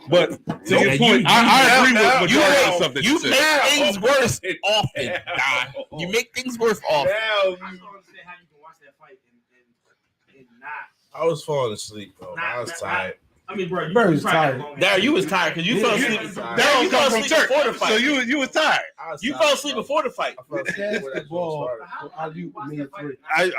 But to your point, I agree with majority of something you said. make things worse often, God. You make things worse often. I don't understand how you can watch that fight and not. I was falling asleep, bro. I was tired. I mean, bro, Bro was tired. Darryl, you was tired because you fell asleep. Darryl come from church, before the fight. so you was tired. You fell asleep before the fight. I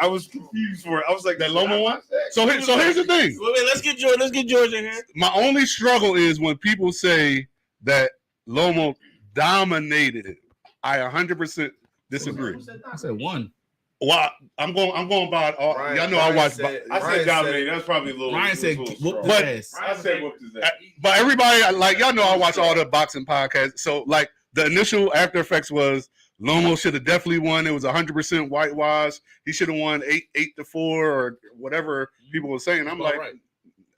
was confused for it. I was like, That Loma one. So here's the thing. Wait, let's get George. Let's get George in here. My only struggle is when people say that Loma dominated it. I 100% disagree. I said one. Well, I'm going by all. Ryan, Y'all know I watched. I said dominated. That's probably a little. Ryan said, whoop but I said whooped his ass. But everybody, like y'all know, I watch all the boxing podcasts. So like the initial after effects was Lomo should have definitely won. It was 100% whitewash. He should have won 8-4 or whatever people were saying. I'm like,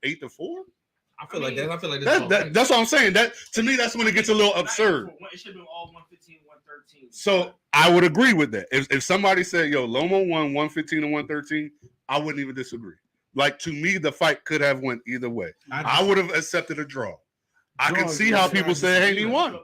8-4. I feel like that. I feel like that's what I'm saying. That to me, that's when it gets a little absurd. It should have been all 115, 113. So I would agree with that. If somebody said, "Yo, Lomo won 115 and 113," I wouldn't even disagree. Like to me, the fight could have went either way. I would have accepted a draw. I can see how people say Haney won.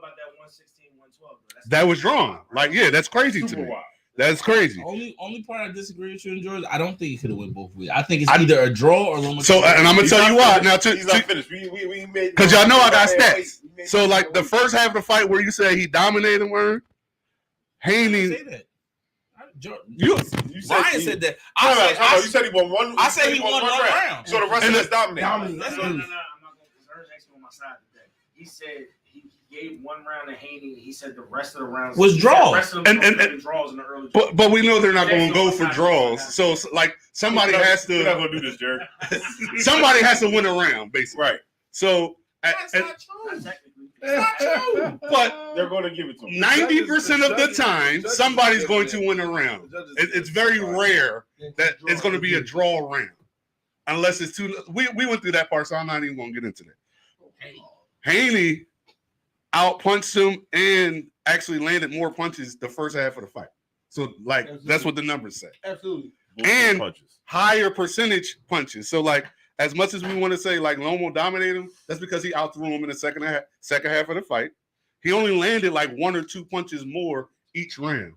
That was drawn. Like, yeah, that's crazy to me. That's crazy. Only part I disagree with you and George, I don't think he could have went both ways. I think it's either a draw or Lomachenko. So, and I'm gonna tell you why. Now, he's not finished. We made because y'all know I got stats. So, like the first half of the fight where you say he dominated, word Haney. Say that. You said Ryan said that. You said he won one. I said he won one round. So the rest of us dominated. No, I'm not going to on my side today. He said he gave one round to Haney. He said the rest of the rounds was draws. And draws in the early. But we know they're not going to go for draws. So like somebody has to. We're not going to do this, Jared. Somebody has to win a round, basically. Right. So. That's not true. But they're going to give it to him. 90% of the time, somebody's going to win a round. It's very rare that it's going to be a draw round, unless it's too. We went through that part, so I'm not even going to get into that. Haney outpunched him and actually landed more punches the first half of the fight. So, like, that's what the numbers say. Absolutely. And higher percentage punches. So, like, as much as we want to say like Lomo dominated him, that's because he outthrew him in the second half of the fight. He only landed like 1 or 2 punches more each round.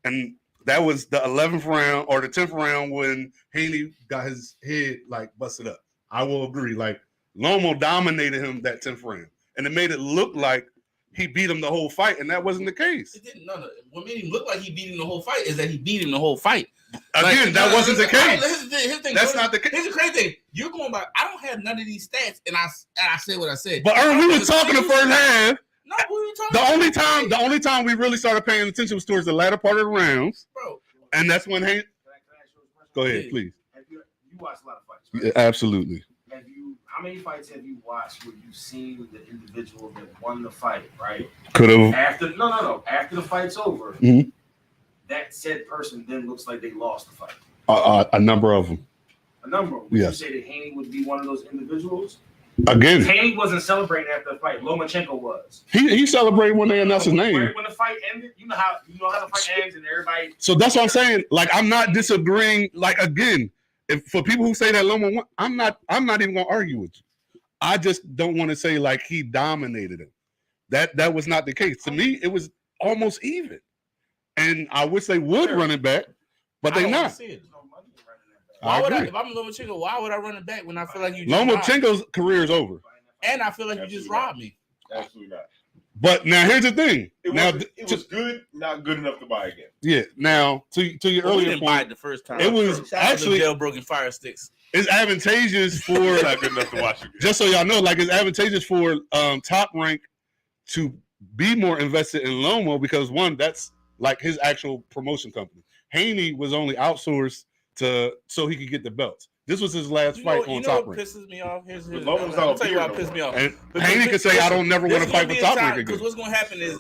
And that was the 11th round or the 10th round when Haney got his head like busted up. I will agree. Like Lomo dominated him that 10th round. And it made it look like he beat him the whole fight, and that wasn't the case. It didn't. No. What made him look like he beat him the whole fight is that he beat him the whole fight. Again, that wasn't the case. Here's the thing. That's not the case. Here's the crazy thing. You're going by. I don't have none of these stats, and I said what I said. But we were talking the first half. No, we were talking. The only time we really started paying attention was towards the latter part of the rounds, bro. And that's when Haney. Go ahead, please. You watch a lot of fights, right? Yeah, absolutely. How many fights have you watched where you've seen the individual that won the fight, right? Could have. After the fight's over, that said person then looks like they lost the fight. A number of them. A number. Would you say that Haney would be one of those individuals? Again, Haney wasn't celebrating after the fight. Lomachenko was. He celebrated when they announced his name. Right when the fight ended, you know how the fight ends, and everybody. So that's what I'm saying. Like I'm not disagreeing. Like again, if for people who say that Loma won, I'm not even gonna argue with you. I just don't want to say like he dominated him. That was not the case. To me, it was almost even. And I wish they would run it back, but they're not. Why would I? If I'm Lomachenko, why would I run it back when I feel like you? Lomachenko's career is over, and I feel like you just robbed me. Absolutely not. But now here's the thing. It was good, not good enough to buy again. Yeah. Now to your earlier didn't point, buy it the first time. It was actually jailbroken fire sticks. It's advantageous for not good enough to watch again. Just so y'all know, like it's advantageous for Top Rank to be more invested in Lomo because one, that's like his actual promotion company. Haney was only outsourced so he could get the belts. This was his last fight on Top Rank. What pisses me off? Here's Lomo's I'll not tell you a what pisses me off. And Haney can say, I don't never want to fight for Top Rank again. Because what's going to happen is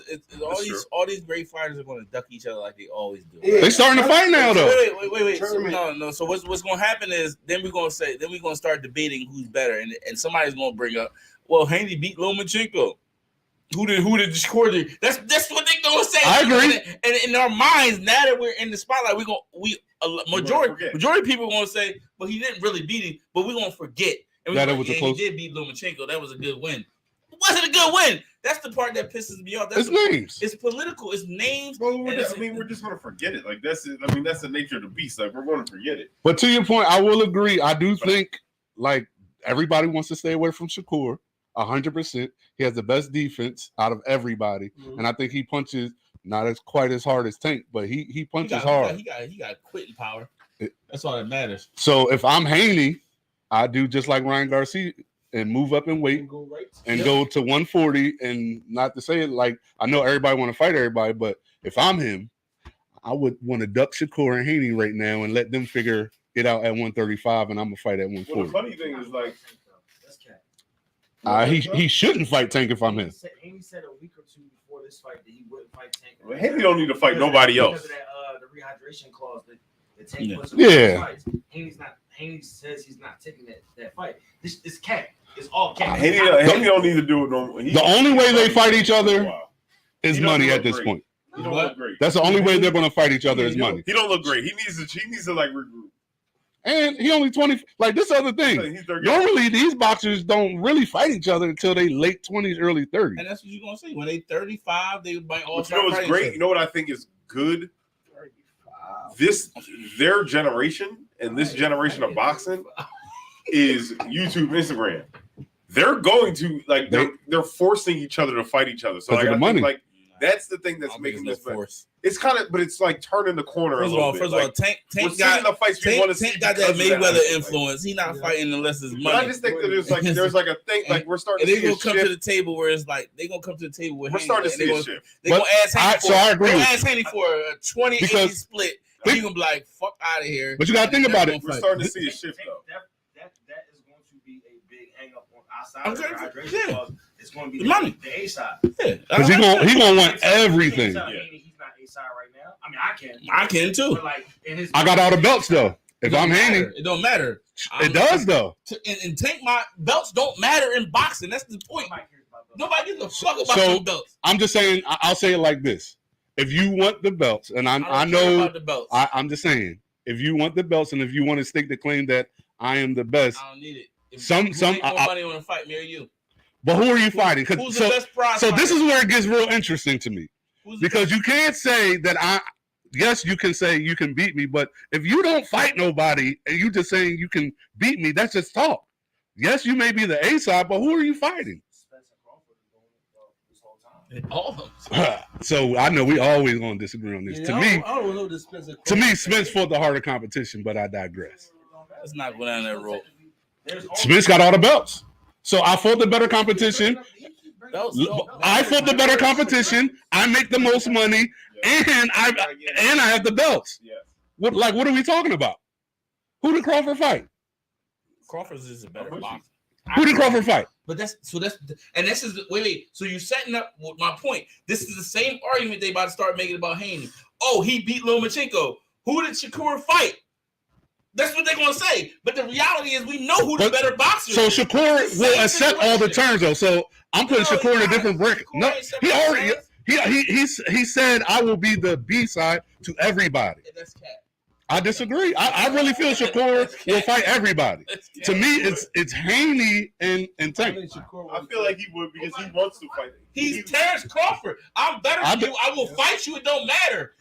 all these great fighters are going to duck each other like they always do. They starting to fight now, though. Wait. No. So what's going to happen is then we're going to start debating who's better, and somebody's going to bring up, well, Haney beat Lomachenko. Who did Shakur do? That's what they're going to say. I agree. And in our minds, now that we're in the spotlight, majority of people are going to say, well, he didn't really beat him, but we're going to forget. And he did beat Lomachenko. That was a good win. It wasn't a good win. That's the part that pisses me off. It's names. It's political. It's names. Well, we're just going to forget it. Like that's the nature of the beast. Like we're going to forget it. But to your point, I will agree. I do think like everybody wants to stay away from Shakur. 100%. He has the best defense out of everybody, and I think he punches not as quite as hard as Tank, but he punches hard. He got quitting power. That's all that matters. So if I'm Haney, I do just like Ryan Garcia and move up in weight and go to 140. And not to say it like I know everybody want to fight everybody, but if I'm him, I would want to duck Shakur and Haney right now and let them figure it out at 135, and I'm gonna fight at 140. Well, the funny thing is like. He shouldn't fight Tank if I'm him. Haney said a week or two before this fight that he wouldn't fight Tank. Well, Haney don't need to fight nobody else. Because of that, the rehydration clause that Tank puts Haney says he's not taking that fight. This cat. It's all cat. Haney don't need to do it no more. The only way they fight each other is money at this point. He don't look great. That's the only way they're going to fight each other is money. He don't look great. He needs to like regroup. And he only 20. Like this other thing. Normally, these boxers don't really fight each other until they late 20s, early 30s. And that's what you're gonna see. When they 35, they might all. You know what's great? You know what I think is good? Their generation and this generation of boxing is YouTube, Instagram. They're going to like they're forcing each other to fight each other. So like, I think like that's the thing that's making this force. It's kind of, but it's like turning the corner a little bit. First of all, Tank got that Mayweather influence. He's not fighting unless it's money. But I just think that there's like a thing like we're starting. And they're gonna come to the table where it's like they're gonna come to the table where we're starting to see a shift. They're gonna ask Haney so I agree. They're gonna ask Haney for a 20-80 split. And you gonna be like, "Fuck out of here." But you gotta think about it. We're starting to see a shift though. That is going to be a big hang up on our side of the hydration clause. It's going to be the A side. Because he gonna want everything. He's not A side right now. I mean, I can too. But like, I got all the belts though. If I'm Haney, it don't matter. It does though. And Tank, my belts don't matter in boxing. That's the point. Nobody gives a fuck about some belts. I'm just saying. I'll say it like this: if you want the belts, and I know, I'm just saying, if you want the belts, and if you want to stake the claim that I am the best, I don't need it. If some money on a fight, me or you. But who are you fighting? Who's the best prize so fighter? this is where it gets real interesting to me, because you can't say that yes, you can say you can beat me, but if you don't fight nobody and you just saying you can beat me, that's just talk. Yes, you may be the A side, but who are you fighting? All of them. So I know we always going to disagree on this. To me, Spence fought the harder competition, but I digress. Let's not go down that road. Spence got all the belts. So I fought the better competition. I fought the better competition. I make the most money, and I have the belts. What are we talking about? Who did Crawford fight? Crawford's is a better boxer. Who did Crawford fight? But this is wait. So you're setting up my point. This is the same argument they about to start making about Haney. Oh, he beat Lomachenko. Who did Shakur fight? That's what they're gonna say. But the reality is, we know who the better boxer is. So Shakur will accept all the terms, though. So I'm putting Shakur in a different bracket. No, he already he said I will be the B side to everybody. That's cat. I disagree. I really feel Shakur will fight everybody. To me, it's Haney and Tank. I feel like he would because he wants to fight. He's Terrence Crawford. I'm better than you. I will fight you. It don't matter.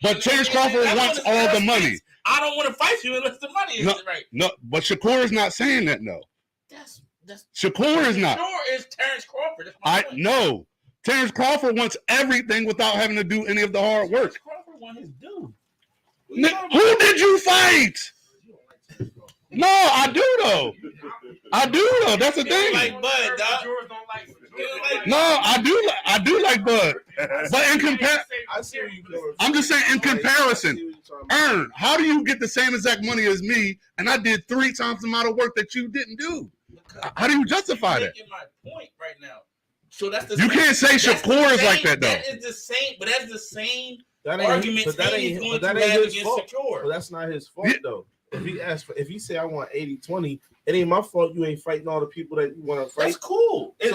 But Terrence Crawford wants all the money. I don't want to fight you unless the money is right. No, but Shakur is not saying that. No, Shakur is not. Shakur is Terrence Crawford. No. Terrence Crawford wants everything without having to do any of the hard work. Terrence Crawford wants his due. Who did you fight? No, I do though. That's the thing. Like Bud, dog. No, I do like Bud. But in comparison, I'm just saying in comparison. earn. How do you get the same exact money as me, and I did 3 times the amount of work that you didn't do? How do you justify that? My point right now. So that's the you can't say Shakur is like that though. That is the same, but that's the same that argument. That ain't his fault. But that's not his fault though. If he say I want 80-20, it ain't my fault. You ain't fighting all the people that you want to fight. That's cool. No.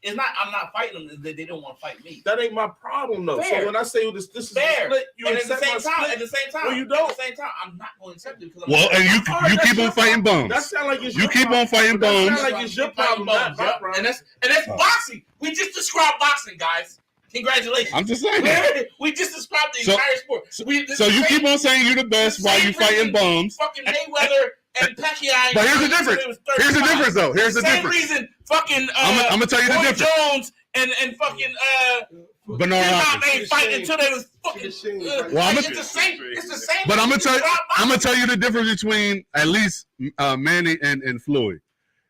It's not. I'm not fighting them. They don't want to fight me. That ain't my problem though. Fair. So when I say this is fair. Split, you and accept at the same time, well, you don't. At the same time, I'm not going to accept it because you keep on fighting bums. That sound like it's you keep on fighting bums. That sound like it's your problem, not my problem. And that's boxing. We just described boxing, guys. Congratulations. I'm just saying. We just described the entire sport. So you keep on saying you're the best while you fighting bums. Fucking Mayweather and Pacquiao. But here's the difference. Here's the difference, though. Here's the difference. Same reason. Fucking. I'm gonna tell you the difference. Jones and fucking Bernard Hopkins. They fighting until they was fucking. It's the same. It's the same. But I'm gonna tell you the difference between at least Manny and Floyd.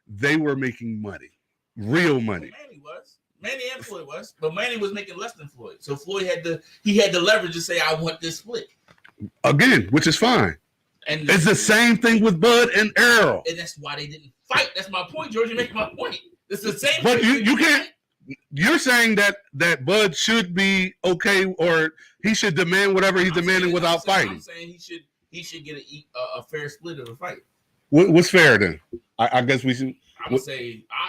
They were making money, real money. Manny and Floyd was, but Manny was making less than Floyd. So Floyd had the leverage to say, "I want this split." Again, which is fine. And it's the same thing with Bud and Errol. And that's why they didn't fight. That's my point, George. You're making my point. It's the same. But you can't. You're saying that Bud should be okay, or he should demand whatever he's demanding without fighting. I'm saying he should get a fair split of the fight. What's fair then? I guess we should. I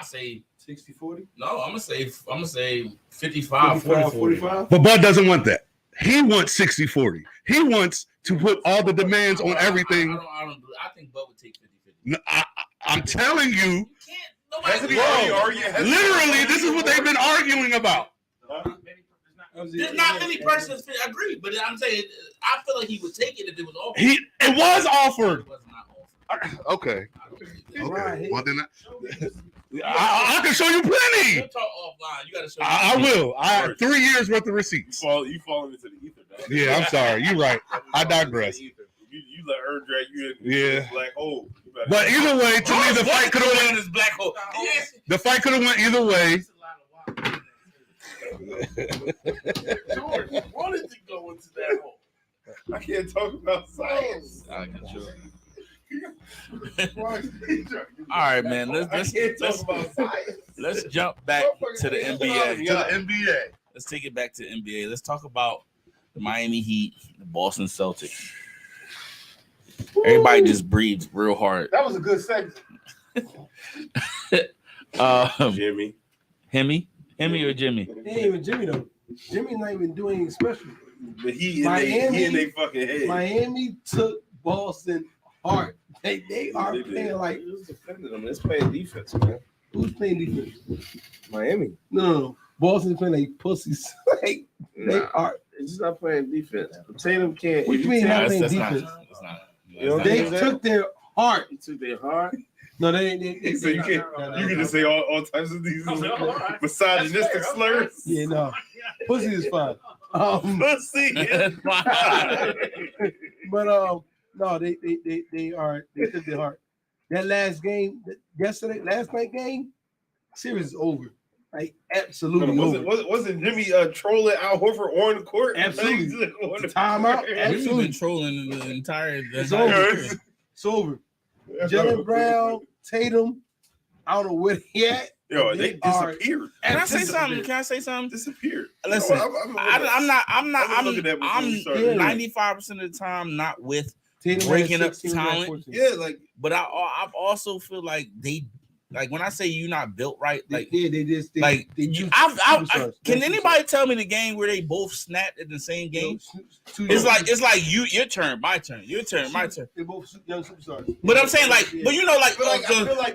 say 60-40? No, I'm gonna say 55-45. But Bud doesn't want that. He wants 60-40. He wants to put all the demands on everything. I think Bud would take 50-50. No, I'm telling you. Literally, this is what they've been arguing about. There's not many persons agree, but I'm saying I feel like he would take it if it was offered. It was offered. It was not offered. Okay. Well, then I can show you plenty. We'll talk offline. You got to show. I will. I have 3 years worth of receipts. You falling into the ether, man. Yeah, I'm sorry. You're right. I digress. You let her drag you in this black hole. But either way, to me, the fight could have went in this black hole. The fight could have went either way. George, you wanted to go into that hole. I can't talk about science. I can sure. All right, man. Let's jump back to the NBA. Let's take it back to the NBA. Let's talk about the Miami Heat, the Boston Celtics. Everybody just breathed real hard. That was a good segment. Jimmy. Hemi or Jimmy? It ain't even Jimmy though. Jimmy's not even doing anything special. But he in they fucking head. Miami took Boston hard. They are playing like Who's defending them? It's playing defense, man. Who's playing defense? Miami. No. Boston's playing like pussies. They are. It's just not playing defense. Tatum can't. What do you mean not playing defense? They took their heart. He took their heart. No, they so you can just say all types of these misogynistic slurs. Yeah, no. Pussy is fine. Pussy is fine. But no, they took their heart. That last game, last night game, series is over. Like absolutely over. Wasn't Jimmy trolling Al Horford on the court? Absolutely. Timeout. Absolutely. Been trolling the entire. It's over. Jalen Brown, Tatum, I don't know where he at. Yo, they disappeared. Can I say something? Disappeared. Listen, I'm 95% of the time not with Tatum breaking up talent. Yeah, like, but I also feel like they. Like when I say you're not built right, like they can anybody tell me the game where they both snapped in the same game? It's like your turn, my turn, your turn, my turn. They're both young superstars. But I'm saying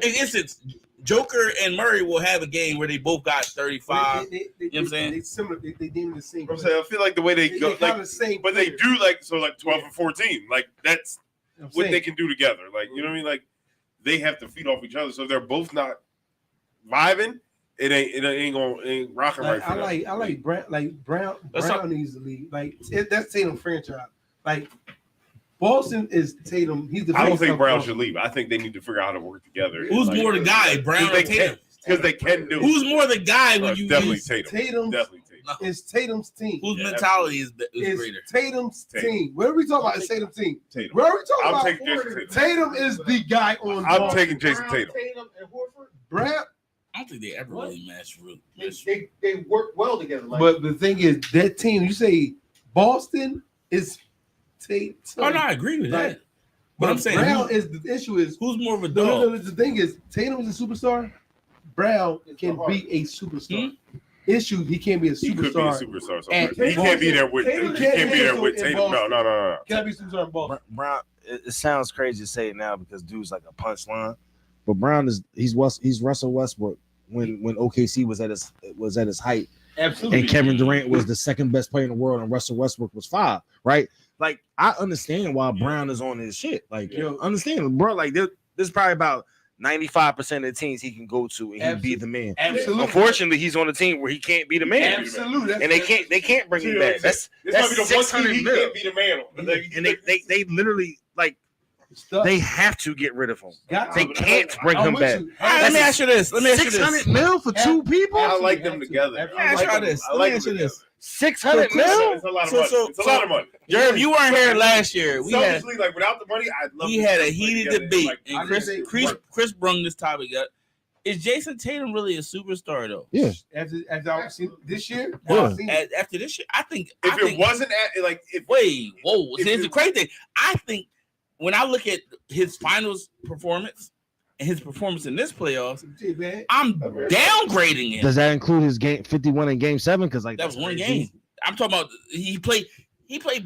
in instance, Joker and Murray will have a game where they both got 35. You know what I'm saying? They similar. They deem the same. I'm saying I feel like the way they go, like, the same but they do like 12 and 14. Like that's what they can do together. Like you know what I mean? Like. They have to feed off each other, so if they're both not vibing, it ain't rocking right. For I like Brown needs to lead. Like that's Tatum franchise. Like Boston is Tatum. He's the. I don't think Brown should leave. I think they need to figure out how to work together. Who's more the guy, Brown or Tatum? Because they can do. Who's more the guy when you definitely use Tatum? Tatum. Definitely Tatum. It's Tatum's team. Whose mentality is greater? Tatum's team. Whatever we talk about, it's Tatum's team. Tatum. Whatever we talk I'm about, taking Jason Tatum. Tatum is the guy on. I'm taking Jason Tatum. Tatum and Horford. Brown. I don't think they ever really match. They work well together. Like, But the thing is, that team, you say Boston is Tatum. Oh, no, I agree with that. But I'm saying Brown is the issue is who's more of a no, dog? the thing is, Tatum is a superstar. Brown can be a superstar. Issue, he can't be a He could be a superstar. superstar. So And he can't be there with. Tatum He can't be there in with Tatum. Boston. No. Can't be a superstar in Boston. Brown. It sounds crazy to say it now because dude's like a punchline, but Brown he's Russell Westbrook when OKC was at his height. Absolutely. And Kevin Durant was the second best player in the world, and Russell Westbrook was 5, right? Like, I understand why Brown is on his shit. Like, you know, understand, bro. Like, there's probably about 95% of the teams he can go to and he'd be the man. Absolutely. Unfortunately, he's on a team where he can't be the man. Absolutely. And they can't bring him back. That's might be the one team 600 he mil. can't be the man on. And they literally like they have to get rid of him. They can't bring him back. Let me ask you this. 600 mil for 2 people. I like them together. Let me ask you this. I like them together. 600 mil. It's a lot of money. It's a lot of money. Jeremy, you weren't here last year. Selfishly, like without the money, I'd love. We to had a play heated together. debate, Like, and Chris brung this topic up. Is Jason Tatum really a superstar though? Yeah. After I've seen this year, After this year, I think it wasn't at like if wait, whoa, here's the crazy thing. I think when I look at his finals performance and his performance in this playoffs, I'm downgrading him. Does that include his game 51 in game 7? Because like that was one game. I'm talking about he played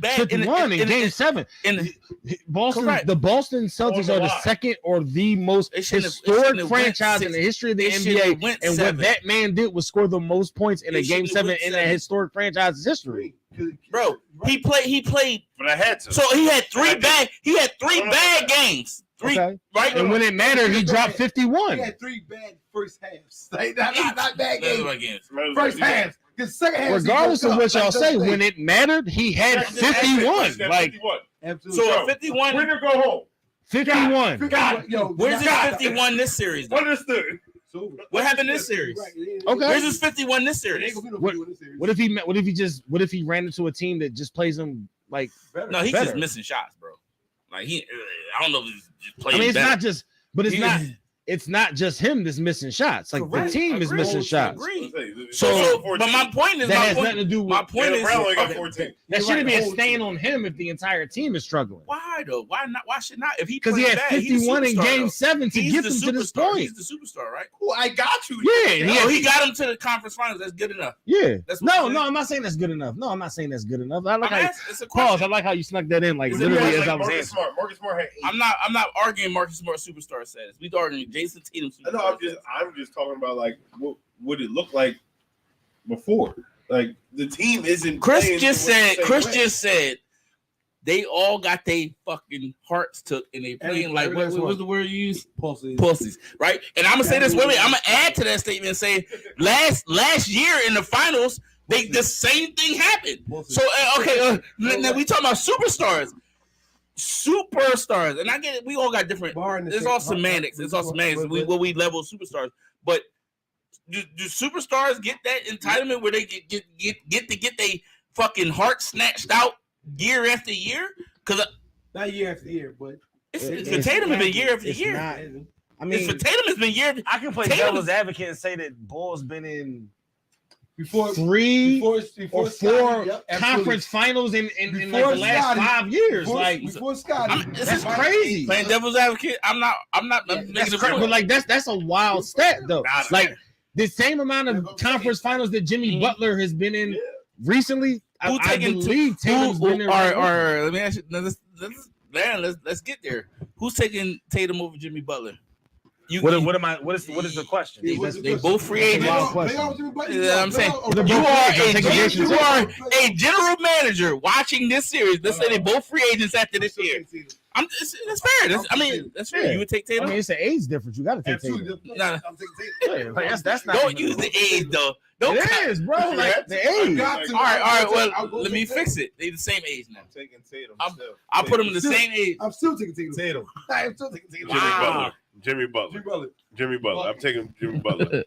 bad 51 in game 7. Boston, correct. the Boston Celtics are the second or the most historic franchise in the history of the NBA. And what that man did was score the most points in a game 7 in that historic franchise's history. Bro, he played, but I had to. So he had three bad games. Okay. Right? And when it mattered, he dropped 51. He had 3 bad first halves. Like, not bad games. First halves. Because second half, regardless of what y'all say, when it mattered, he had 51. Like, so at 51, winner go home. 51. Where's his 51 this series? Understood. What happened this series? Okay. Where's his 51 this series? What if he ran into a team that just plays him like? No, he's better? just missing shots, bro. Like I don't know if he's just playing. I mean, it's better. not just, but it's not just him that's missing shots. Like the team is missing shots. So, but my point is, that has nothing to do with. My point is, Brown only got 14. That shouldn't be a stain on him if the entire team is struggling. Why though? Why not? Why should not? If he Because he had bad, 51 in game 7 to he's get the them to this point. He's the superstar, right? Well, I got you. Yeah, he got him to the conference finals. That's good enough. Yeah. That's No, I'm not saying that's good enough. No, I'm not saying that's good enough. I like how it's a pause. question. I like how you snuck that in, like It's literally like as I was Marcus answering. Smart. Marcus Smart had 8. I'm not arguing Marcus Smart superstar status. We arguing Jason Tatum superstar. No, I'm just talking about like what it looked like before. Like the team isn't. Chris just said they all got their fucking hearts took and they playing like what was the word you used? Pussies, right? And I'm gonna say this. Wait, I'm gonna add to that statement and say last year in the finals, the same thing happened. So now we talking about superstars, and I get it. We all got different. It's all semantics. It's all semantics. What we level superstars, but do superstars get that entitlement where they get their fucking heart snatched out year after year? Because not year after year, but it's for Tatum has been year after year. I mean, for Tatum has been year. I can play devil's advocate and say that Bull's been in before 3 or 4 Scotty, yep, conference finals in like the last Scotty, 5 years. Before Scotty, that's crazy. Playing devil's advocate, I'm not making That's a crazy, point. but like that's a wild stat though. Like the same amount of conference finals that Jimmy Butler has been in recently. I believe Tatum's been there. Or let me ask you. Let's get there. Who's taking Tatum over Jimmy Butler? What is the question? They both free agents. I'm saying They're you both are a general manager watching this series. Let's say they both free agents after this year. That's fair. That's fair. You would take Tatum. I mean, it's an age difference. You got to take Tatum. No. That's not. Don't use the age though. It is, bro. Like the age. All right. Well, let me fix it. They the same age now. I'm taking Tatum. I'll put them in the same age. I'm still taking Tatum. I'm still taking Tatum. Jimmy Butler. I'm taking Jimmy Butler.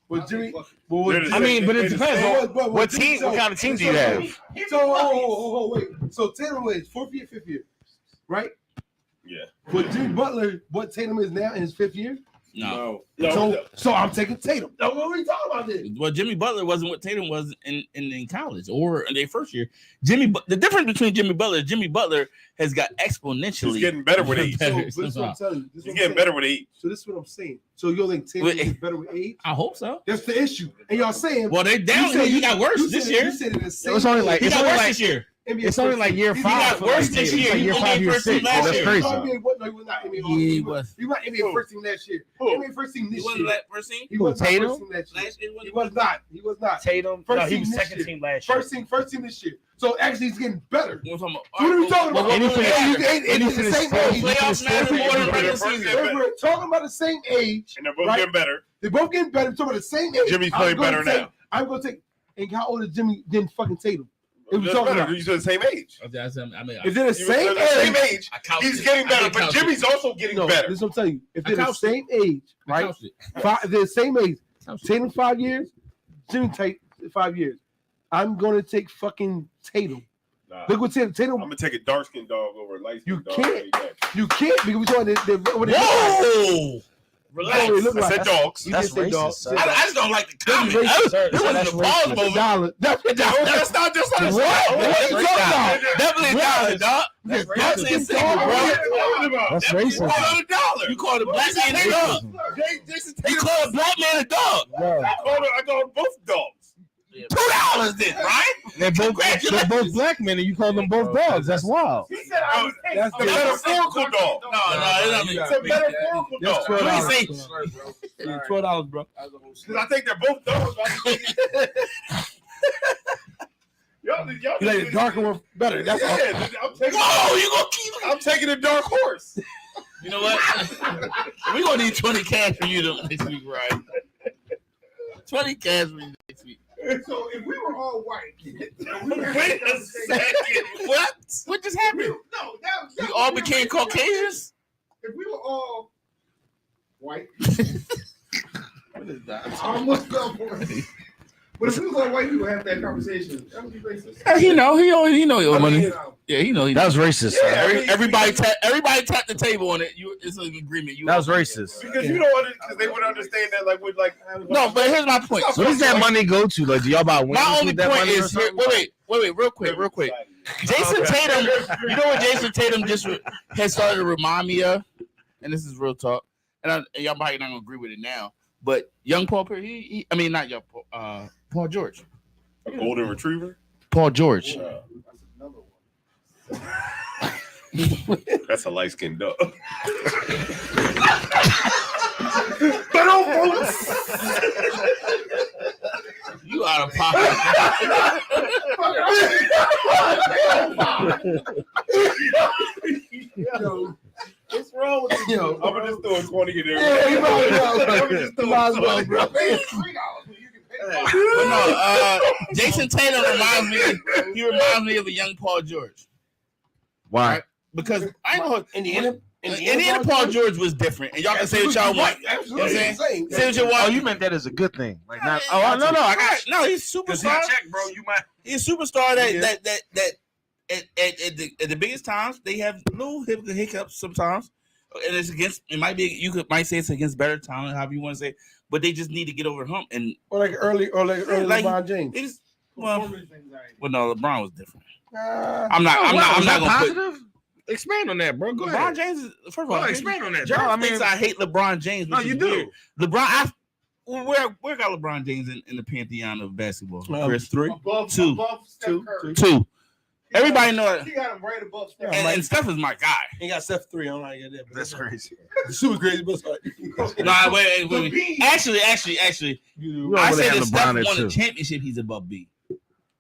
But But Jimmy, I mean, but it depends on what team, what kind of team do you have? So, wait. So Tatum is 4th year, 5th year, right? Yeah. But Jimmy Butler, what Tatum is now in his 5th year? No. So I'm taking Tatum. Now, what are we talking about this? Well, Jimmy Butler wasn't what Tatum was in college or in their first year. The difference between Jimmy Butler has got exponentially. He's getting better with age. So this is what I'm telling you. He's getting better with age. So this is what I'm saying. So you think Tatum is better with age? I hope so. That's the issue. And y'all saying, well, they down here. You got worse this year. You said it the same. It's only like he got worse this year. It's only like year 5. He got worse this year. Year 5, year 6. That's crazy. No, he was not. He was NBA first team last year. NBA first team this year. He wasn't first team. He was not Tatum? first team last year. He was not. He was not. Tatum. First No, he team was this second year. team last year. First team this year. So actually, he's getting better. What are we talking about? It's the same age. Playoffs matter more than regular season. We're talking about the same age. And they're both getting better. They're both getting better. We're talking about the same age. Jimmy's playing better now. I'm going to take. And how old is Jimmy than fucking Tatum? It was That's talking better. about. You said the same age. If they're the same age, he's getting better, but Jimmy's also getting better. This is what I'm telling you. If they're the same age, right? If they're the same age, Tatum 5 years, Jimmy 5 years. I'm going to take fucking Tatum. Nah. Look what Tatum. I'm gonna take a dark skinned dog over a light skinned dog. You can't because we're talking. Whoa! Relax. I said dogs. That's racist. I just don't like the comment. There wasn't a pause moment. That's not just how Definitely a dollar, dog. That's racist. You called a black man a dog. You called a black man a dog. I called both dogs. $2 then, right? They're both black men, and you call them both dogs. That's wild. He said that's the metaphorical dog. No, it's a metaphorical dog. What do you say? $12, bro. Because I think they're both dogs. Y'all You like the darker one better. That's all. Whoa, you gonna keep it? I'm taking a dark horse. You know what? We're gonna need 20 cash for you next week, right? 20 cash for you next week. So if we were all white, Wait a second. What? What just happened? No, you all became Caucasians? If we were all white, What is that? I almost fell for it. But if we was all white people have that conversation, that would be racist. He know your money. Yeah, he know. That was racist. Yeah, everybody tapped the table on it. It's an agreement. That was racist. Because you don't because they would understand that No, but here's my point. What does that money go to? Like, do y'all buy wings? My only with that point money or is something? wait, real quick. Jason Tatum, you know what Jason Tatum just has started to remind me of, and this is real talk, and y'all probably not gonna agree with it now, but young Paul Pierce, not young Paul, Paul George, a golden retriever. Paul George. That's a light skinned dog. You out of pocket. Yo, what's wrong with you? I'm gonna just throw a 20 in there. Yeah, you might as well, bro. But no, Jason Tatum reminds me of a young Paul George. Why? Right? Because I know Indiana Paul George was different, and y'all can say what y'all want. You know what I'm saying? Say what you want. Oh, you meant that as a good thing, like not. No, he's superstar. Bro, you might. He's a superstar that at the biggest times they have little hiccups sometimes, and it's against. It might be might say it's against better talent, however you want to say, but they just need to get over the hump and or like early LeBron James. No, LeBron was different. I'm was not that gonna positive? Expand on that, bro. Go LeBron ahead. James is first of all. Expand on that. John thinks I hate LeBron James. No, you do. LeBron. Where got LeBron James in the pantheon of basketball? Chris, 3, two. Everybody know it. He got him right above Steph. And Steph is my guy. He got Steph 3. I don't like that. That's crazy. Super crazy, but No, wait. Actually, I say that Steph won a championship. He's above B.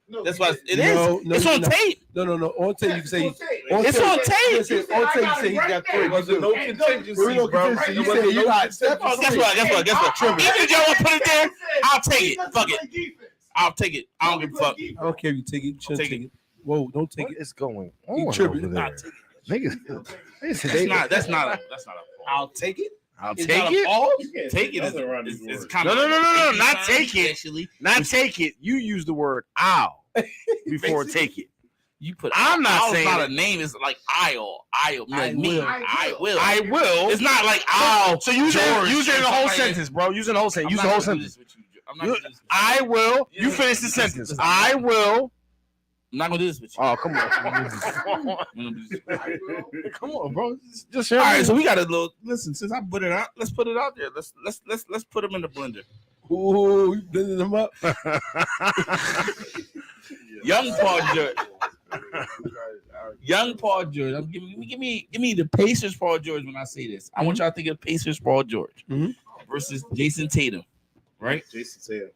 No, That's why it is. No, It's on tape. No. On tape, you can say. It's on tape. On tape, you say he's got 3. No contingency, bro. You say you got Steph. Guess what? Even if y'all want to put it there, I'll take it. Fuck it. I'll take it. I don't give a fuck. I don't care if you take it. You shouldn't take it. Whoa, don't take it. It's going You on tripping. over there. Niggas, That's not a. I'll take it. I'll It's take not a it. pause? Take it is kind of No, not take it. Actually, Not take it. You use the word "I'll" before take it. you put. I'm not I'll saying not it. a name. It's like I'll. Like me. will. I will. I will. It's not like I'll. So use George, it in the or whole something like sentence, bro. Use it in the whole that. sentence. Use I'm the not whole gonna do sentence. this with you. I'm not gonna do this. I will. Yeah, You finish the listen, sentence. listen. I will. I'm not gonna do this with you. Oh, come on. I'm gonna do this. Come on, bro. Just All right, so we got a little. Listen, since I put it out, let's put it out there. Let's put them in the blender. Ooh, you blending them up. Young Paul George. Young Paul George. Give me the Pacers Paul George when I say this. I want y'all to think of Pacers Paul George versus Jason Tatum, right? Jason Tatum.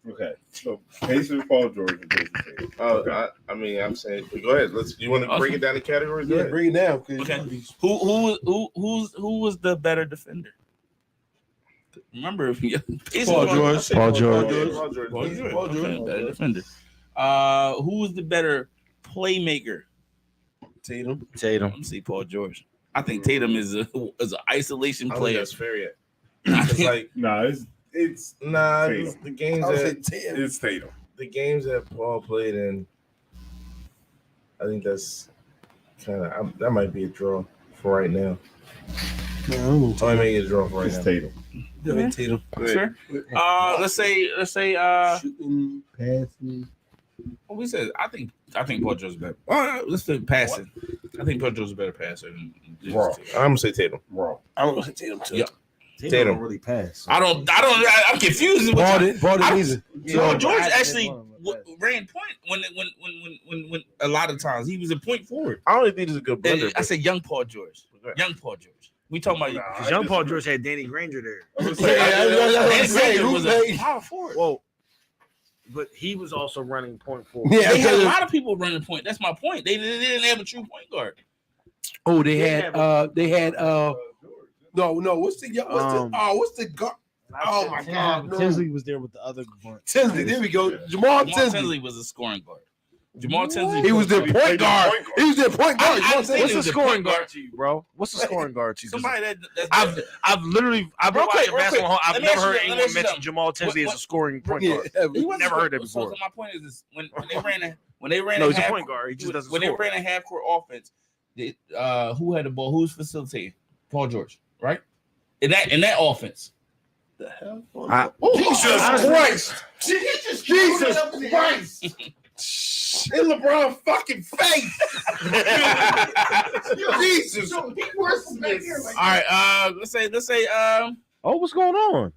Okay, so Pacers, Paul George, and Jason Tatum. Oh, I mean, I'm saying, go ahead. You want to break it down in categories? Go Yeah, ahead. bring it down. Okay. Who was the better defender? Remember, Pacers Paul George. I said Paul George. Paul George. Paul George. Paul George. Okay, better defender. Who was the better playmaker? Tatum. Tatum. Let me see, Paul George. I think Tatum is an isolation I don't think player. that's fair yet. It's like Nah, it's Tatum. the games I would say that Tatum. It's Tatum. the games that Paul played in. I think that's kind of that might be a draw for right now. No, I don't I might make it a draw for right It's now. Tatum. know. Tatum. Sure. Let's say Shooting, passing. what we said. I think Paul George is better. Let's say passing. I think Paul George is a better passer than Jason Raw. Tatum. I'm gonna say Tatum. Raw. I don't know. Tatum too. Yeah. Tatum. don't really pass. I'm confused. with Ball y'all. it. Ball I it don't- easy. Paul George I actually didn't want him to ran point when a lot of times he was a point forward. I don't think he's a good And blender. I said young Paul George. Young Paul George. We talking about Because young Paul George had Danny Granger there. Yeah, that's what I'm Danny saying. Granger Who was a played? power forward. Whoa. But he was also running point forward. Yeah, They had a because- lot of people running point. That's my point. They didn't have a true point guard. Oh, they had no. What's the guard? Oh my God, no. Tinsley was there with the other bunch. Tinsley. There we go. Jamal Jamal Tinsley. Tinsley was a scoring guard. Jamal Tinsley. He was their point guard. He was their point guard. I Jamal think Tinsley. he What's the was a scoring point guard. guard to you, bro? What's the scoring guard to you? Somebody that's I've been Real quick, watching real basketball. quick. I've Let me never ask heard you- let me anyone ask you mention something. Jamal Tinsley as a scoring point Yeah, guard. He wasn't Never heard that so before. my point is this: when they ran No, a he's a half, point guard. He just doesn't when score. they ran a half court offense, who had the ball? Who was facilitating? Paul George, right? In that offense. Jesus Christ! Jesus Christ! In LeBron fucking face! Jesus! All right, let's say Oh, what's going on?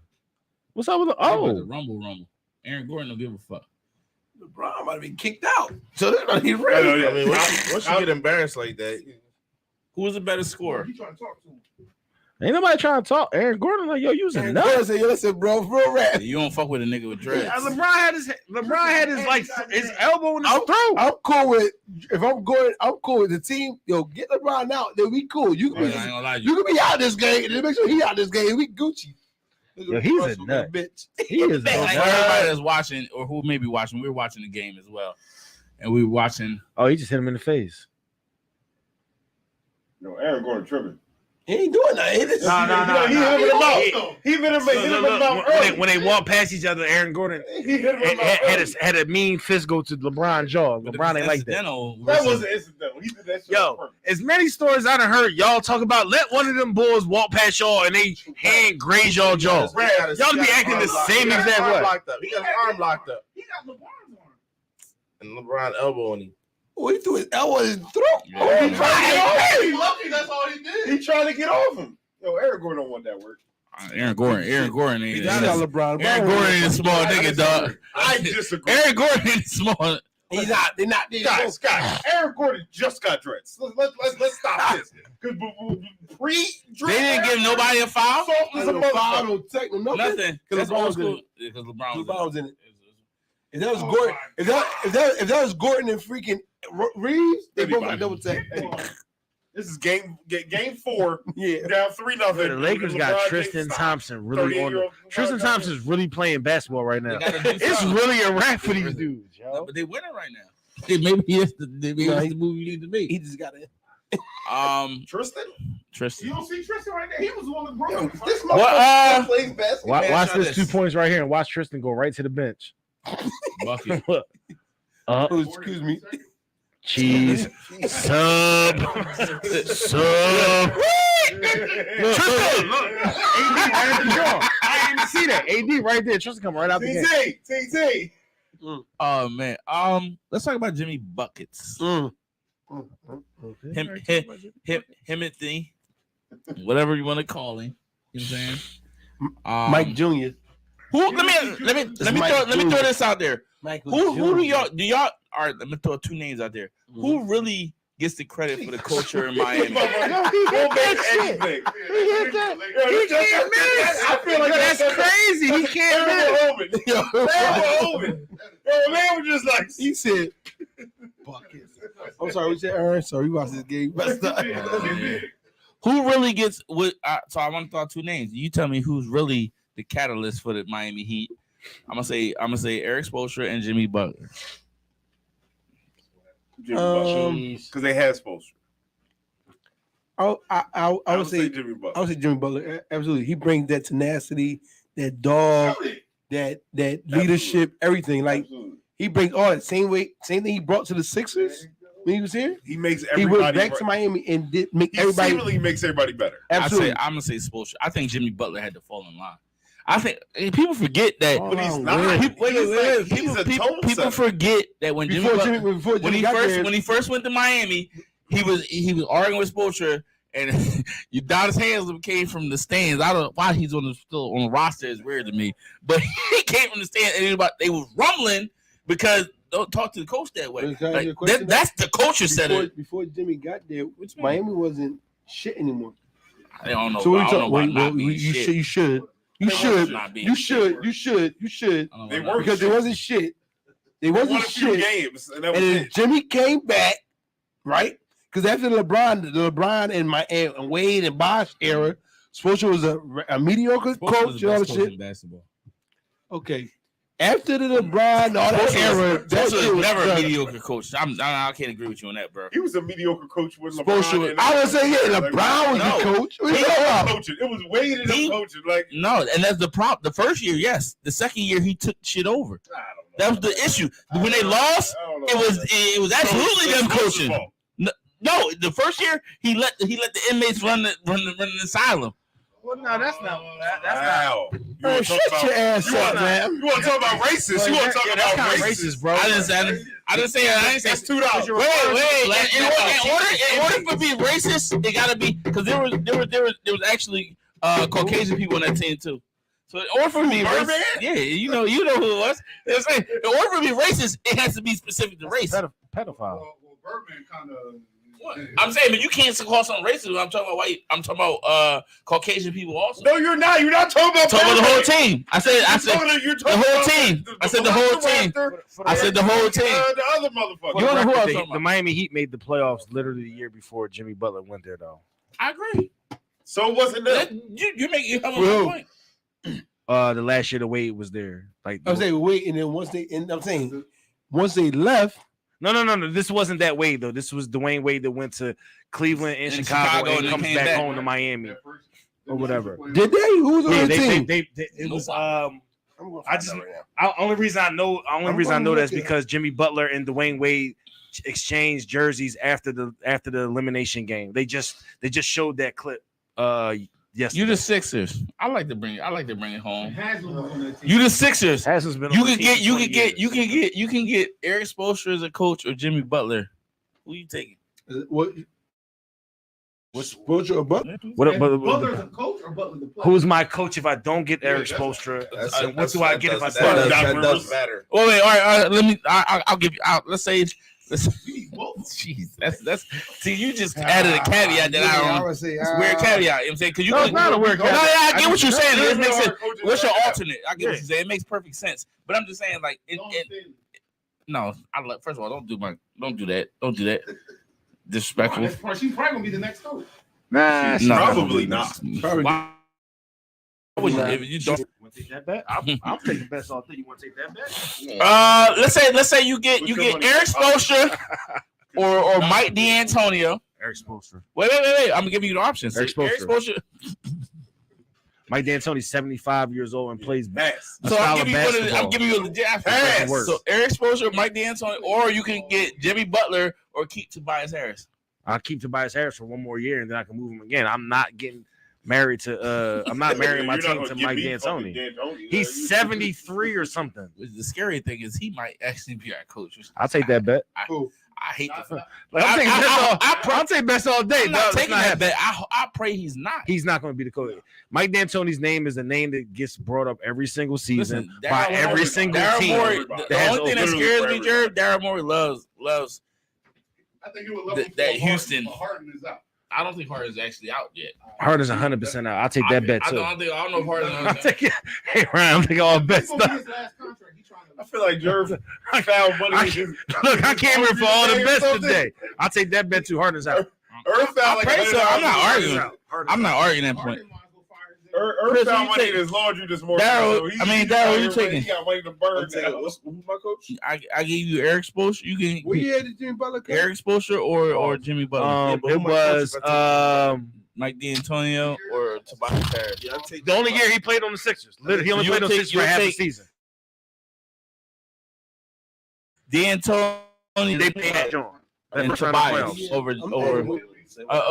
What's up with the the Rumble. Aaron Gordon don't give a fuck. LeBron might have been kicked out. So they're not even I ready. know, yeah. I mean, once you get embarrassed like that, Who was a better scorer? You trying to talk to him? Ain't nobody trying to talk. Aaron Gordon, like, yo, you was a nut. Listen, bro, real rap. You don't fuck with a nigga with dreads. LeBron had his like his elbow in his throat. I'm cool with I'm cool with the team. Yo, get LeBron out, then we cool. You I can ain't gonna lie to you you. can be out this game, and then make sure he out this game. We Gucci. Yo, he's a nut. bitch. He is Like, a everybody nut. that's watching or who may be watching, we were watching the game as well. And we were watching. Oh, he just hit him in the face. No, Aaron Gordon tripping. He ain't doing that. He hit him out. He hit him out early. When they walk past each other, Aaron Gordon He hit him out had a mean fist go to LeBron's jaw. LeBron ain't like that. That wasn't incidental. He did that shit on Yo, purpose. as many stories I done heard, y'all talk about let one of them boys walk past y'all and they hand graze y'all jaw. Y'all be acting the same exact way. He got his arm locked up. He got LeBron's arm. And LeBron elbow on him. Oh, he threw his elbow in his throat. Yeah. Oh, he tried to get off. He lucky that's all he did. He trying to get off him. Yo, Aaron Gordon don't want that work. Aaron Gordon ain't. He got LeBron. Aaron Gordon ain't a small nigga, dog. I disagree. Aaron Gordon ain't small. He's not. They're not. Guys, Aaron Gordon just got dreads. Let's stop this. Because They didn't give nobody a foul. There's a foul, no tech, no nothing. Nothing. Because That's old LeBron was in school. it. Because LeBron was LeBron was in it. If that was Oh Gordon, my if that was Gordon and freaking Reeves, they both got double tech. this is game 4. Yeah. Down 3-0. The Lakers got Tristan Thompson really on. Tristan Thompson's really playing basketball right now. They gotta do It's something. really a wrap for these dudes, No, yo. but they winning right now. Maybe it's the move you need to be. He just got it. Tristan. You don't see Tristan right there. He was the one that broke. This motherfucker plays basketball. Watch this 2 points right here, and watch Tristan go right to the bench. Bucket. Excuse me. Cheese. Sub. Tristan, look. AD right at the draw. I didn't even see that. AD right there. Tristan come right out the game. TT. Oh man. Let's talk about Jimmy Buckets. Him and thing, whatever you want to call him. You know what I'm saying? Mike Jr. Who? Let me throw this out there. Who do y'all? All right, let me throw 2 names out there. Who really gets the credit for the culture in Miami? He can't miss. I feel like that's crazy. He can't miss. Man was just like He said, buckets. I'm sorry, we said Aaron. Sorry, we watched this game. Who really gets what? So I want to throw out 2 names. You tell me who's really the catalyst for the Miami Heat. I'm gonna say Eric Spoelstra and Jimmy Butler. because they had Spoelstra. I would say Jimmy Butler. I would say Jimmy Butler. Absolutely, he brings that tenacity, that dog, that leadership, everything. Like he brings all that same thing he brought to the Sixers when he was here. He makes He everybody went back to Miami and did make He everybody. seemingly makes everybody better. Absolutely, I'm gonna say Spoelstra. I think Jimmy Butler had to fall in line. I think people forget that. But he's not. People forget that when Jimmy Butler, when he first went to Miami, he was arguing with Spoelstra, and Udonis Haslem came from the stands. I don't know why he's still on the roster. Is weird to me, but he came from the stands, and they was rumbling because don't talk to the coach that way. Like, that's the culture setter. Before Jimmy got there, Miami wasn't shit anymore. I don't know. So I don't know about you should. They weren't because they wasn't shit. They wasn't shit. Games, and then Jimmy came back, right? Because after the LeBron and Wade and Bosh era, Spoelstra was a mediocre coach. You know what shit. Basketball. Okay. After the LeBron, all that era, that shit was never a mediocre coach. I can't agree with you on that, bro. He was a mediocre coach with LeBron. Spoelstra, I would say, yeah, LeBron was the coach. It was Wade and him coaching. Like no, and that's the problem. The first year, yes. The second year, he took shit over. That was the issue. When they lost, it was absolutely them coaching. No, the first year he let the inmates run the asylum. Well, no, that's not. Man, shut your ass up, man. You want to talk about racist? You want to talk about racist, bro? I didn't say that. That's $2. Wait. In order for be racist, it gotta be because there was actually Caucasian people on that team too. So in order for me, racist, yeah, you know who it was. You know what I'm saying? In order for me racist, it has to be specific to race. Pedophile. Well, Birdman kind of. I'm saying, but you can't call something racist. I'm talking about white. I'm talking about Caucasian people also. No, you're not. You're not talking about. Talking about the whole team. I said the whole team. I said the whole team. I said the whole team. The other motherfucker. You know who else? The Miami Heat made the playoffs literally the year before Jimmy Butler went there, though. I agree. So wasn't that? You make you have a point. The last year the Wade was there. Like I'm saying wait, and then once they left. No. This wasn't that Wade though. This was Dwayne Wade that went to Cleveland and Chicago and comes back home to Miami or whatever. Did they? Who was on the team? It was. Only reason I know that is because Jimmy Butler and Dwayne Wade exchanged jerseys after the elimination game. They just showed that clip. Yes, you the Sixers. I like to bring it home. You the Sixers. You can get Eric Spoelstra as a coach or Jimmy Butler. Who you taking? What's Spoelstra or Butler? Butler's a coach or Butler the player? Who's my coach if I don't get Eric Spoelstra? And what do I get if I start? That does matter. Oh wait, all right. Let me. I'll give you out. Let's say. Jeez, that's. See, you just added a caveat that I don't. It's a weird caveat. You know what I'm saying? Because you. It's not a weird caveat. I get what you're saying. It makes sense. What's your alternate? I get what you're saying. It makes perfect sense. But I'm just saying, like, no. First of all, don't do that. Don't do that. Disrespectful. She's probably gonna be the next coach. Nah, probably not. Why would you? If you don't. Want to take that bet? I'm taking bets all day. You want to take that bet? Let's say you get Eric Spoelstra or Mike D'Antonio. Eric Spoelstra. Wait. I'm gonna give you the options. Eric Spoelstra. Mike D'Antoni's 75 years old and plays basketball. So I'm giving you a legit pass. So Eric Spoelstra, Mike D'Antoni, or you can get Jimmy Butler or keep Tobias Harris. I'll keep Tobias Harris for one more year and then I can move him again. I'm not getting married to I'm not marrying my team to Mike D'Antoni. He's 73 or something. The scary thing is he might actually be our coach. I'll take that bet. I hate the I'll take bets all day. I'm not taking that bet. I pray he's not. He's not going to be the coach. Mike D'Antoni's name is a name that gets brought up every single season by every single team. The only thing that scares me, Jared, Daryl Morey loves. I think he would love that Houston. Harden is out. I don't think Harden's actually out yet. Harden's 100% out. I'll take that bet too. I don't know if Harden's out. Hey Ryan, I'm taking all bets. I feel like Jerv found money. Look, I came here for all the bets today. I'll take that bet too. Harden's out. I'm not arguing. I'm not arguing that point. Irv found money in his laundry this morning. Daryl, Daryl, you taking? He got money to burn. Who's my coach? I gave you Eric Spoelstra. You can. Where you had the Jimmy Butler? Eric Spoelstra or Jimmy Butler. It was Mike D'Antonio or Tobias Harris. The only year he played on the Sixers. Literally, he only played on the Sixers for half the season. D'Antonio, they paid John. And Tobias over.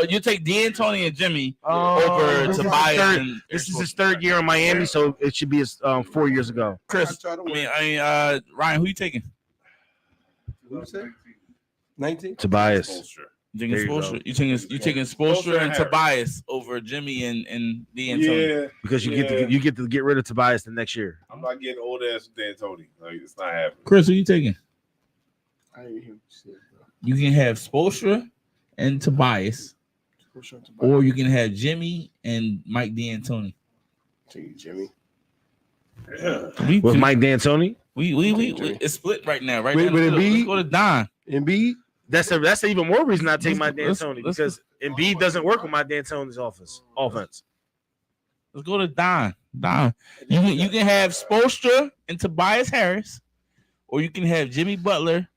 You take D'Antoni and Jimmy over Tobias. This is his third year in Miami, so it should be his 4 years ago. Chris, Ryan, who you taking? Who you say? 19. Tobias. You taking Spoelstra and Tobias over Jimmy and D'Antoni. Yeah, because you get to get rid of Tobias the next year. I'm not getting old ass D'Antoni. Like, it's not happening. Chris, who you taking? I didn't hear what you said, bro. You can have Spoelstra and Tobias, or you can have Jimmy and Mike D'Antoni. Take Jimmy. Yeah. With Mike D'Antoni, we it's split right now. Right now, let's go to Don. Embiid. That's even more reason I take Mike D'Antoni because Embiid doesn't work with Mike D'Antoni's offense. Let's go to Don. You can have Spoelstra and Tobias Harris, or you can have Jimmy Butler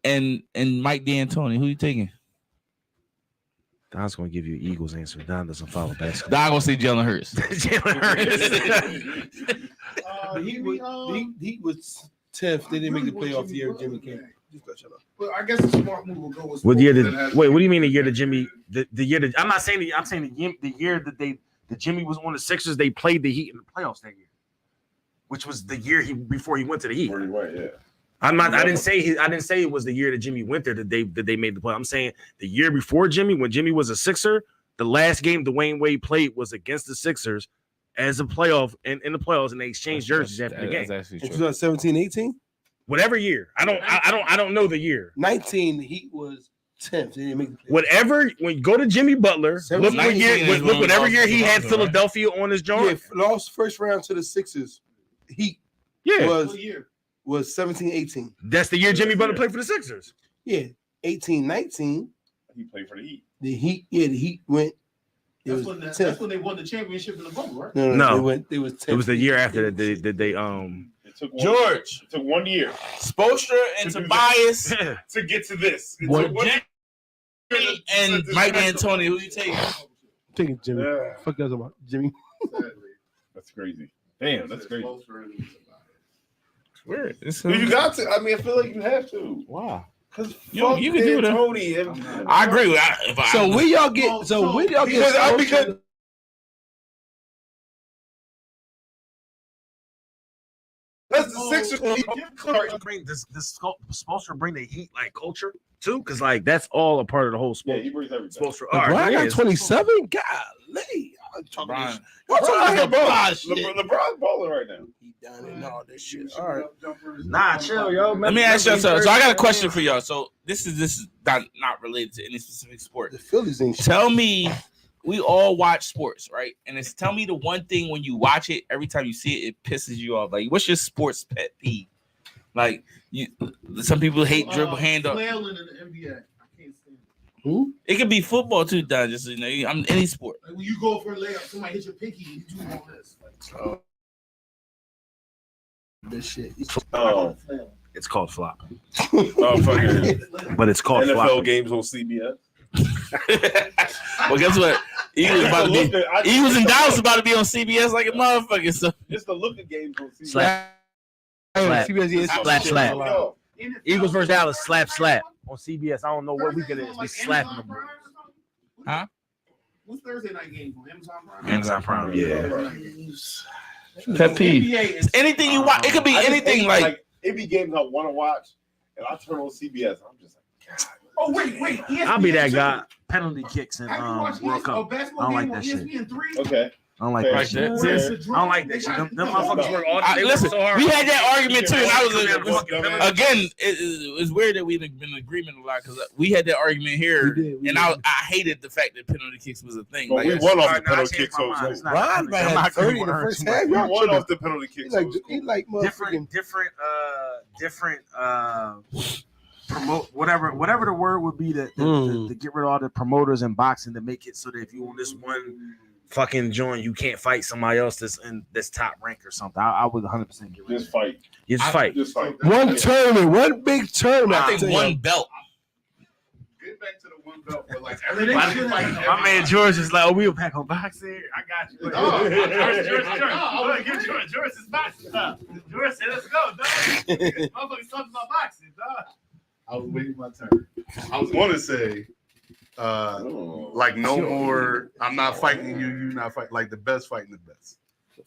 and Mike D'Antoni. Who you taking? Don's gonna give you an Eagles answer. Don doesn't follow basketball. Don gonna say Jalen Hurts. Jalen Hurts. He was 10th. They didn't make the playoff the year Jimmy came. But I guess the smart move will go with. What do you mean the year that Jimmy? The year that I'm not saying I'm saying the year that Jimmy was on the Sixers. They played the Heat in the playoffs that year, which was the year before he went to the Heat. Right, yeah. I didn't say it was the year that Jimmy went there that they made the play. I'm saying the year before Jimmy, when Jimmy was a Sixer, the last game Dwayne Wade played was against the Sixers as a playoff in the playoffs, and they exchanged jerseys after the game. In 2017, 18, whatever year. I don't know the year. 19, he was 10th. They didn't make the playoffs. Whatever. When you go to Jimmy Butler, look whatever year he had Philadelphia on his joint. Yeah, lost first round to the Sixers. Heat. Yeah. Was 17-18. That's the year Jimmy Butler played for the Sixers. Yeah, 18-19. He played for the Heat. The Heat went. That's when they won the championship in the bubble, right? No. They was 10th. It was the year after that they It took George. It took 1 year. Spoelstra and Tobias to get to this. And Mike D'Antoni. Who you taking? Taking Jimmy. Fuck that about Jimmy. That's crazy. Damn, that's crazy. Weird. You got to. I mean, I feel like you have to. Wow. Because you can do that. I agree with that. So where y'all get? Because that's the Sixers. This supposed to bring the Heat like culture too, because like that's all a part of the whole sport. Yeah, he brings everything. LeBron got 27. Golly. Brian. LeBron's balling right now. He done it and all this shit. All right. Nah, chill, yo. Let me ask y'all something. So I got a question for y'all. So this is not related to any specific sport. The Phillies ain't shit. Tell me, we all watch sports, right? And tell me the one thing when you watch it, every time you see it, it pisses you off. Like, what's your sports pet peeve? Like, some people hate dribble hand up. Flailing in the NBA. Who? It could be football too, Don. Just I'm any sport. Like when you go for a layup, somebody hit your pinky, you do all this. This shit. It's called flop. Oh, fucking But it's called NFL flop. games on CBS. Well, guess what? Eagles and Dallas about to be on CBS like a motherfucker. So just the look of games on CBS. Slap. Eagles versus Dallas, slap on CBS. I don't know what week it is. We slapping them. Huh? What's Thursday night game on Amazon Prime? Amazon Prime, yeah. Pet peeve. Anything you want. It could be anything like it be games I want to watch, and I turn on CBS. I'm just like, God. Oh wait. I'll be that guy. Penalty kicks in World Cup. I don't like that shit. Okay. I don't like that shit. I don't like that shit. Them motherfuckers work all day. Listen, so hard. we had that argument too. And I was again. It's weird that we've been in agreement a lot because we had that argument here, and I hated the fact that penalty kicks was a thing. Well, like, we won off the penalty kicks. Ron had 30 in the first half. We won off the penalty kicks. He like different promote whatever the word would be to get rid of all the promoters in boxing to make it so that if you on this one fucking joint you can't fight somebody else that's top rank or something. I would 100% get rid of it. Just fight. One tournament, one big tournament. I think one belt. Get back to the one belt, but like my man George is like, oh, we'll back on boxing. I got you. George is boxing. George said, let's go, dog. Motherfuckers talking about boxing, dog. I was waiting my turn. I was going to say, like no more. I'm not fighting you. You're not fighting. Like the best fighting the best.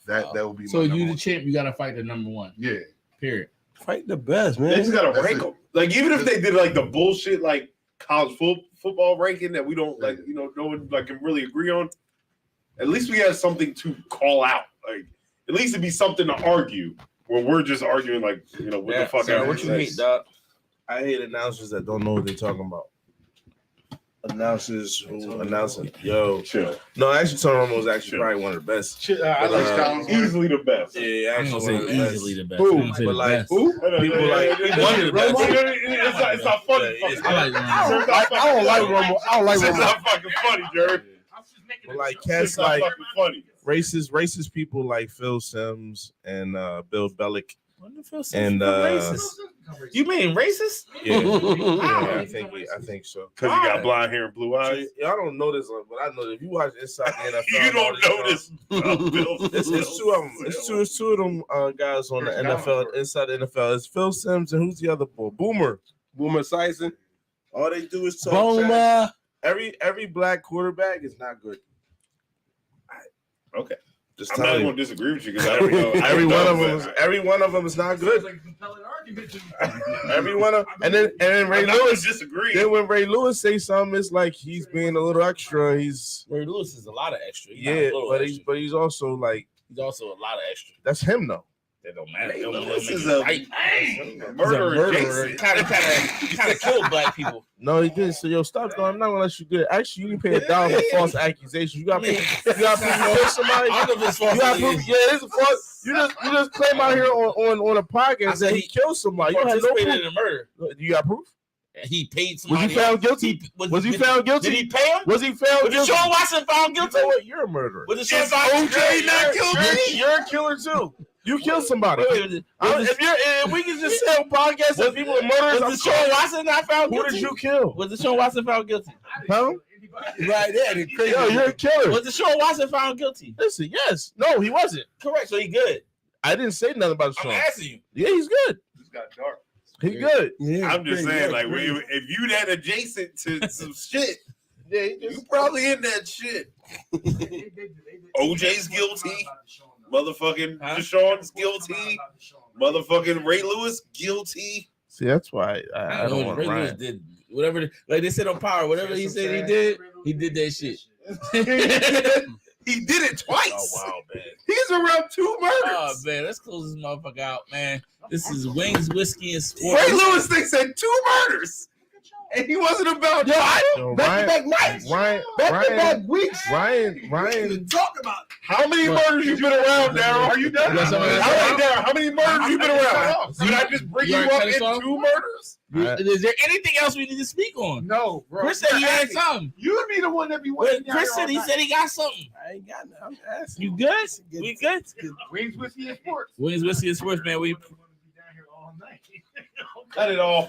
That will be. So you the champ. You gotta fight the number one. Yeah. Period. Fight the best, man. They just gotta rank them. Like even if they did like the bullshit like college football ranking that we don't like, no one like can really agree on. At least we have something to call out. Like at least it'd be something to argue. Where we're just arguing like what the fuck. Sarah, what you hate, dog? I hate announcers that don't know what they're talking about. Announcers who announcing, yo, chill. No, actually, Tony Romo was actually probably one of the best. I like easily the best. Yeah, actually, easily the best. Who? But like, who? People like one of the best. It's not funny. I don't like Romo. It's not fucking funny, Jared. But like cats like funny. racist people like Phil Simms and Bill Belichick. And you mean racist? Yeah, I think so. Because he got blonde hair and blue eyes. I don't know this, but I know that if you watch Inside the NFL, you don't know this. It's two of them. It's two of them guys on the NFL Inside the NFL. It's Phil Simms and who's the other boy? Boomer Esiason. All they do is talk. Boomer. Every black quarterback is not good. Okay. I'm not going to disagree with you because I don't know. Every one of them is not good. Every one of and then Ray Lewis disagree. Then when Ray Lewis say something, it's like he's being a little extra. Ray Lewis is a lot of extra. But he's also like he's also a lot of extra. That's him though. That don't matter. This is a murderer. Kind of killed black people. No, he didn't. So yo, stop though. I'm not gonna let you do it. Actually, you didn't pay $1 for false accusations. You got proof. You kill somebody. I don't know if it's false. You got proof. Yeah, it's a false. You just claim out here on a podcast that he killed somebody. You have no proof. In a murder. You got proof? He paid somebody. Was he found guilty? Was he found guilty? Did he pay him? Was he found guilty? Was Deshaun Watson found guilty? You know what? You're a murderer. Was Deshaun OJ not guilty? You're a killer too. You killed somebody. If we can just say on podcasts that people are murderers, was Deshaun Watson not found guilty? Who did you kill? Was Deshaun Watson found guilty? Huh? Right there, crazy. Yo, you're a killer. Was Deshaun Watson found guilty? Listen, yes. No, he wasn't. Correct. So he good. I didn't say nothing about Deshaun. I'm asking you. Yeah, he's good. He's got dark. He good. Yeah, I'm just saying, like, if you that adjacent to some shit, yeah, you probably in that shit. OJ's guilty. Motherfucking Deshaun's guilty. Motherfucking Ray Lewis guilty. See, that's why I don't want Ray Lewis did whatever, like they said on Power, whatever he said he did that shit. He did it twice. Oh wow, man. He's around 2 murders. Oh man, let's close this motherfucker out, man. This is Wings, Whiskey, and Sports. Ray Lewis thinks said 2 murders. And he wasn't about back nights. Back weeks. Ryan. Talk about how many murders you've been around, Daryl. Are you done? How many murders you've been around? Did I just bring you up in 2 murders? Is there anything else we need to speak on? No, bro. Chris said he had something. You'd be the one that be waiting. Chris said he said he got something. I ain't got nothing. I'm asking. You good? We good? Wings, Whiskey, and Sports. Wings, Whiskey, and Sports, man. We Cut it off.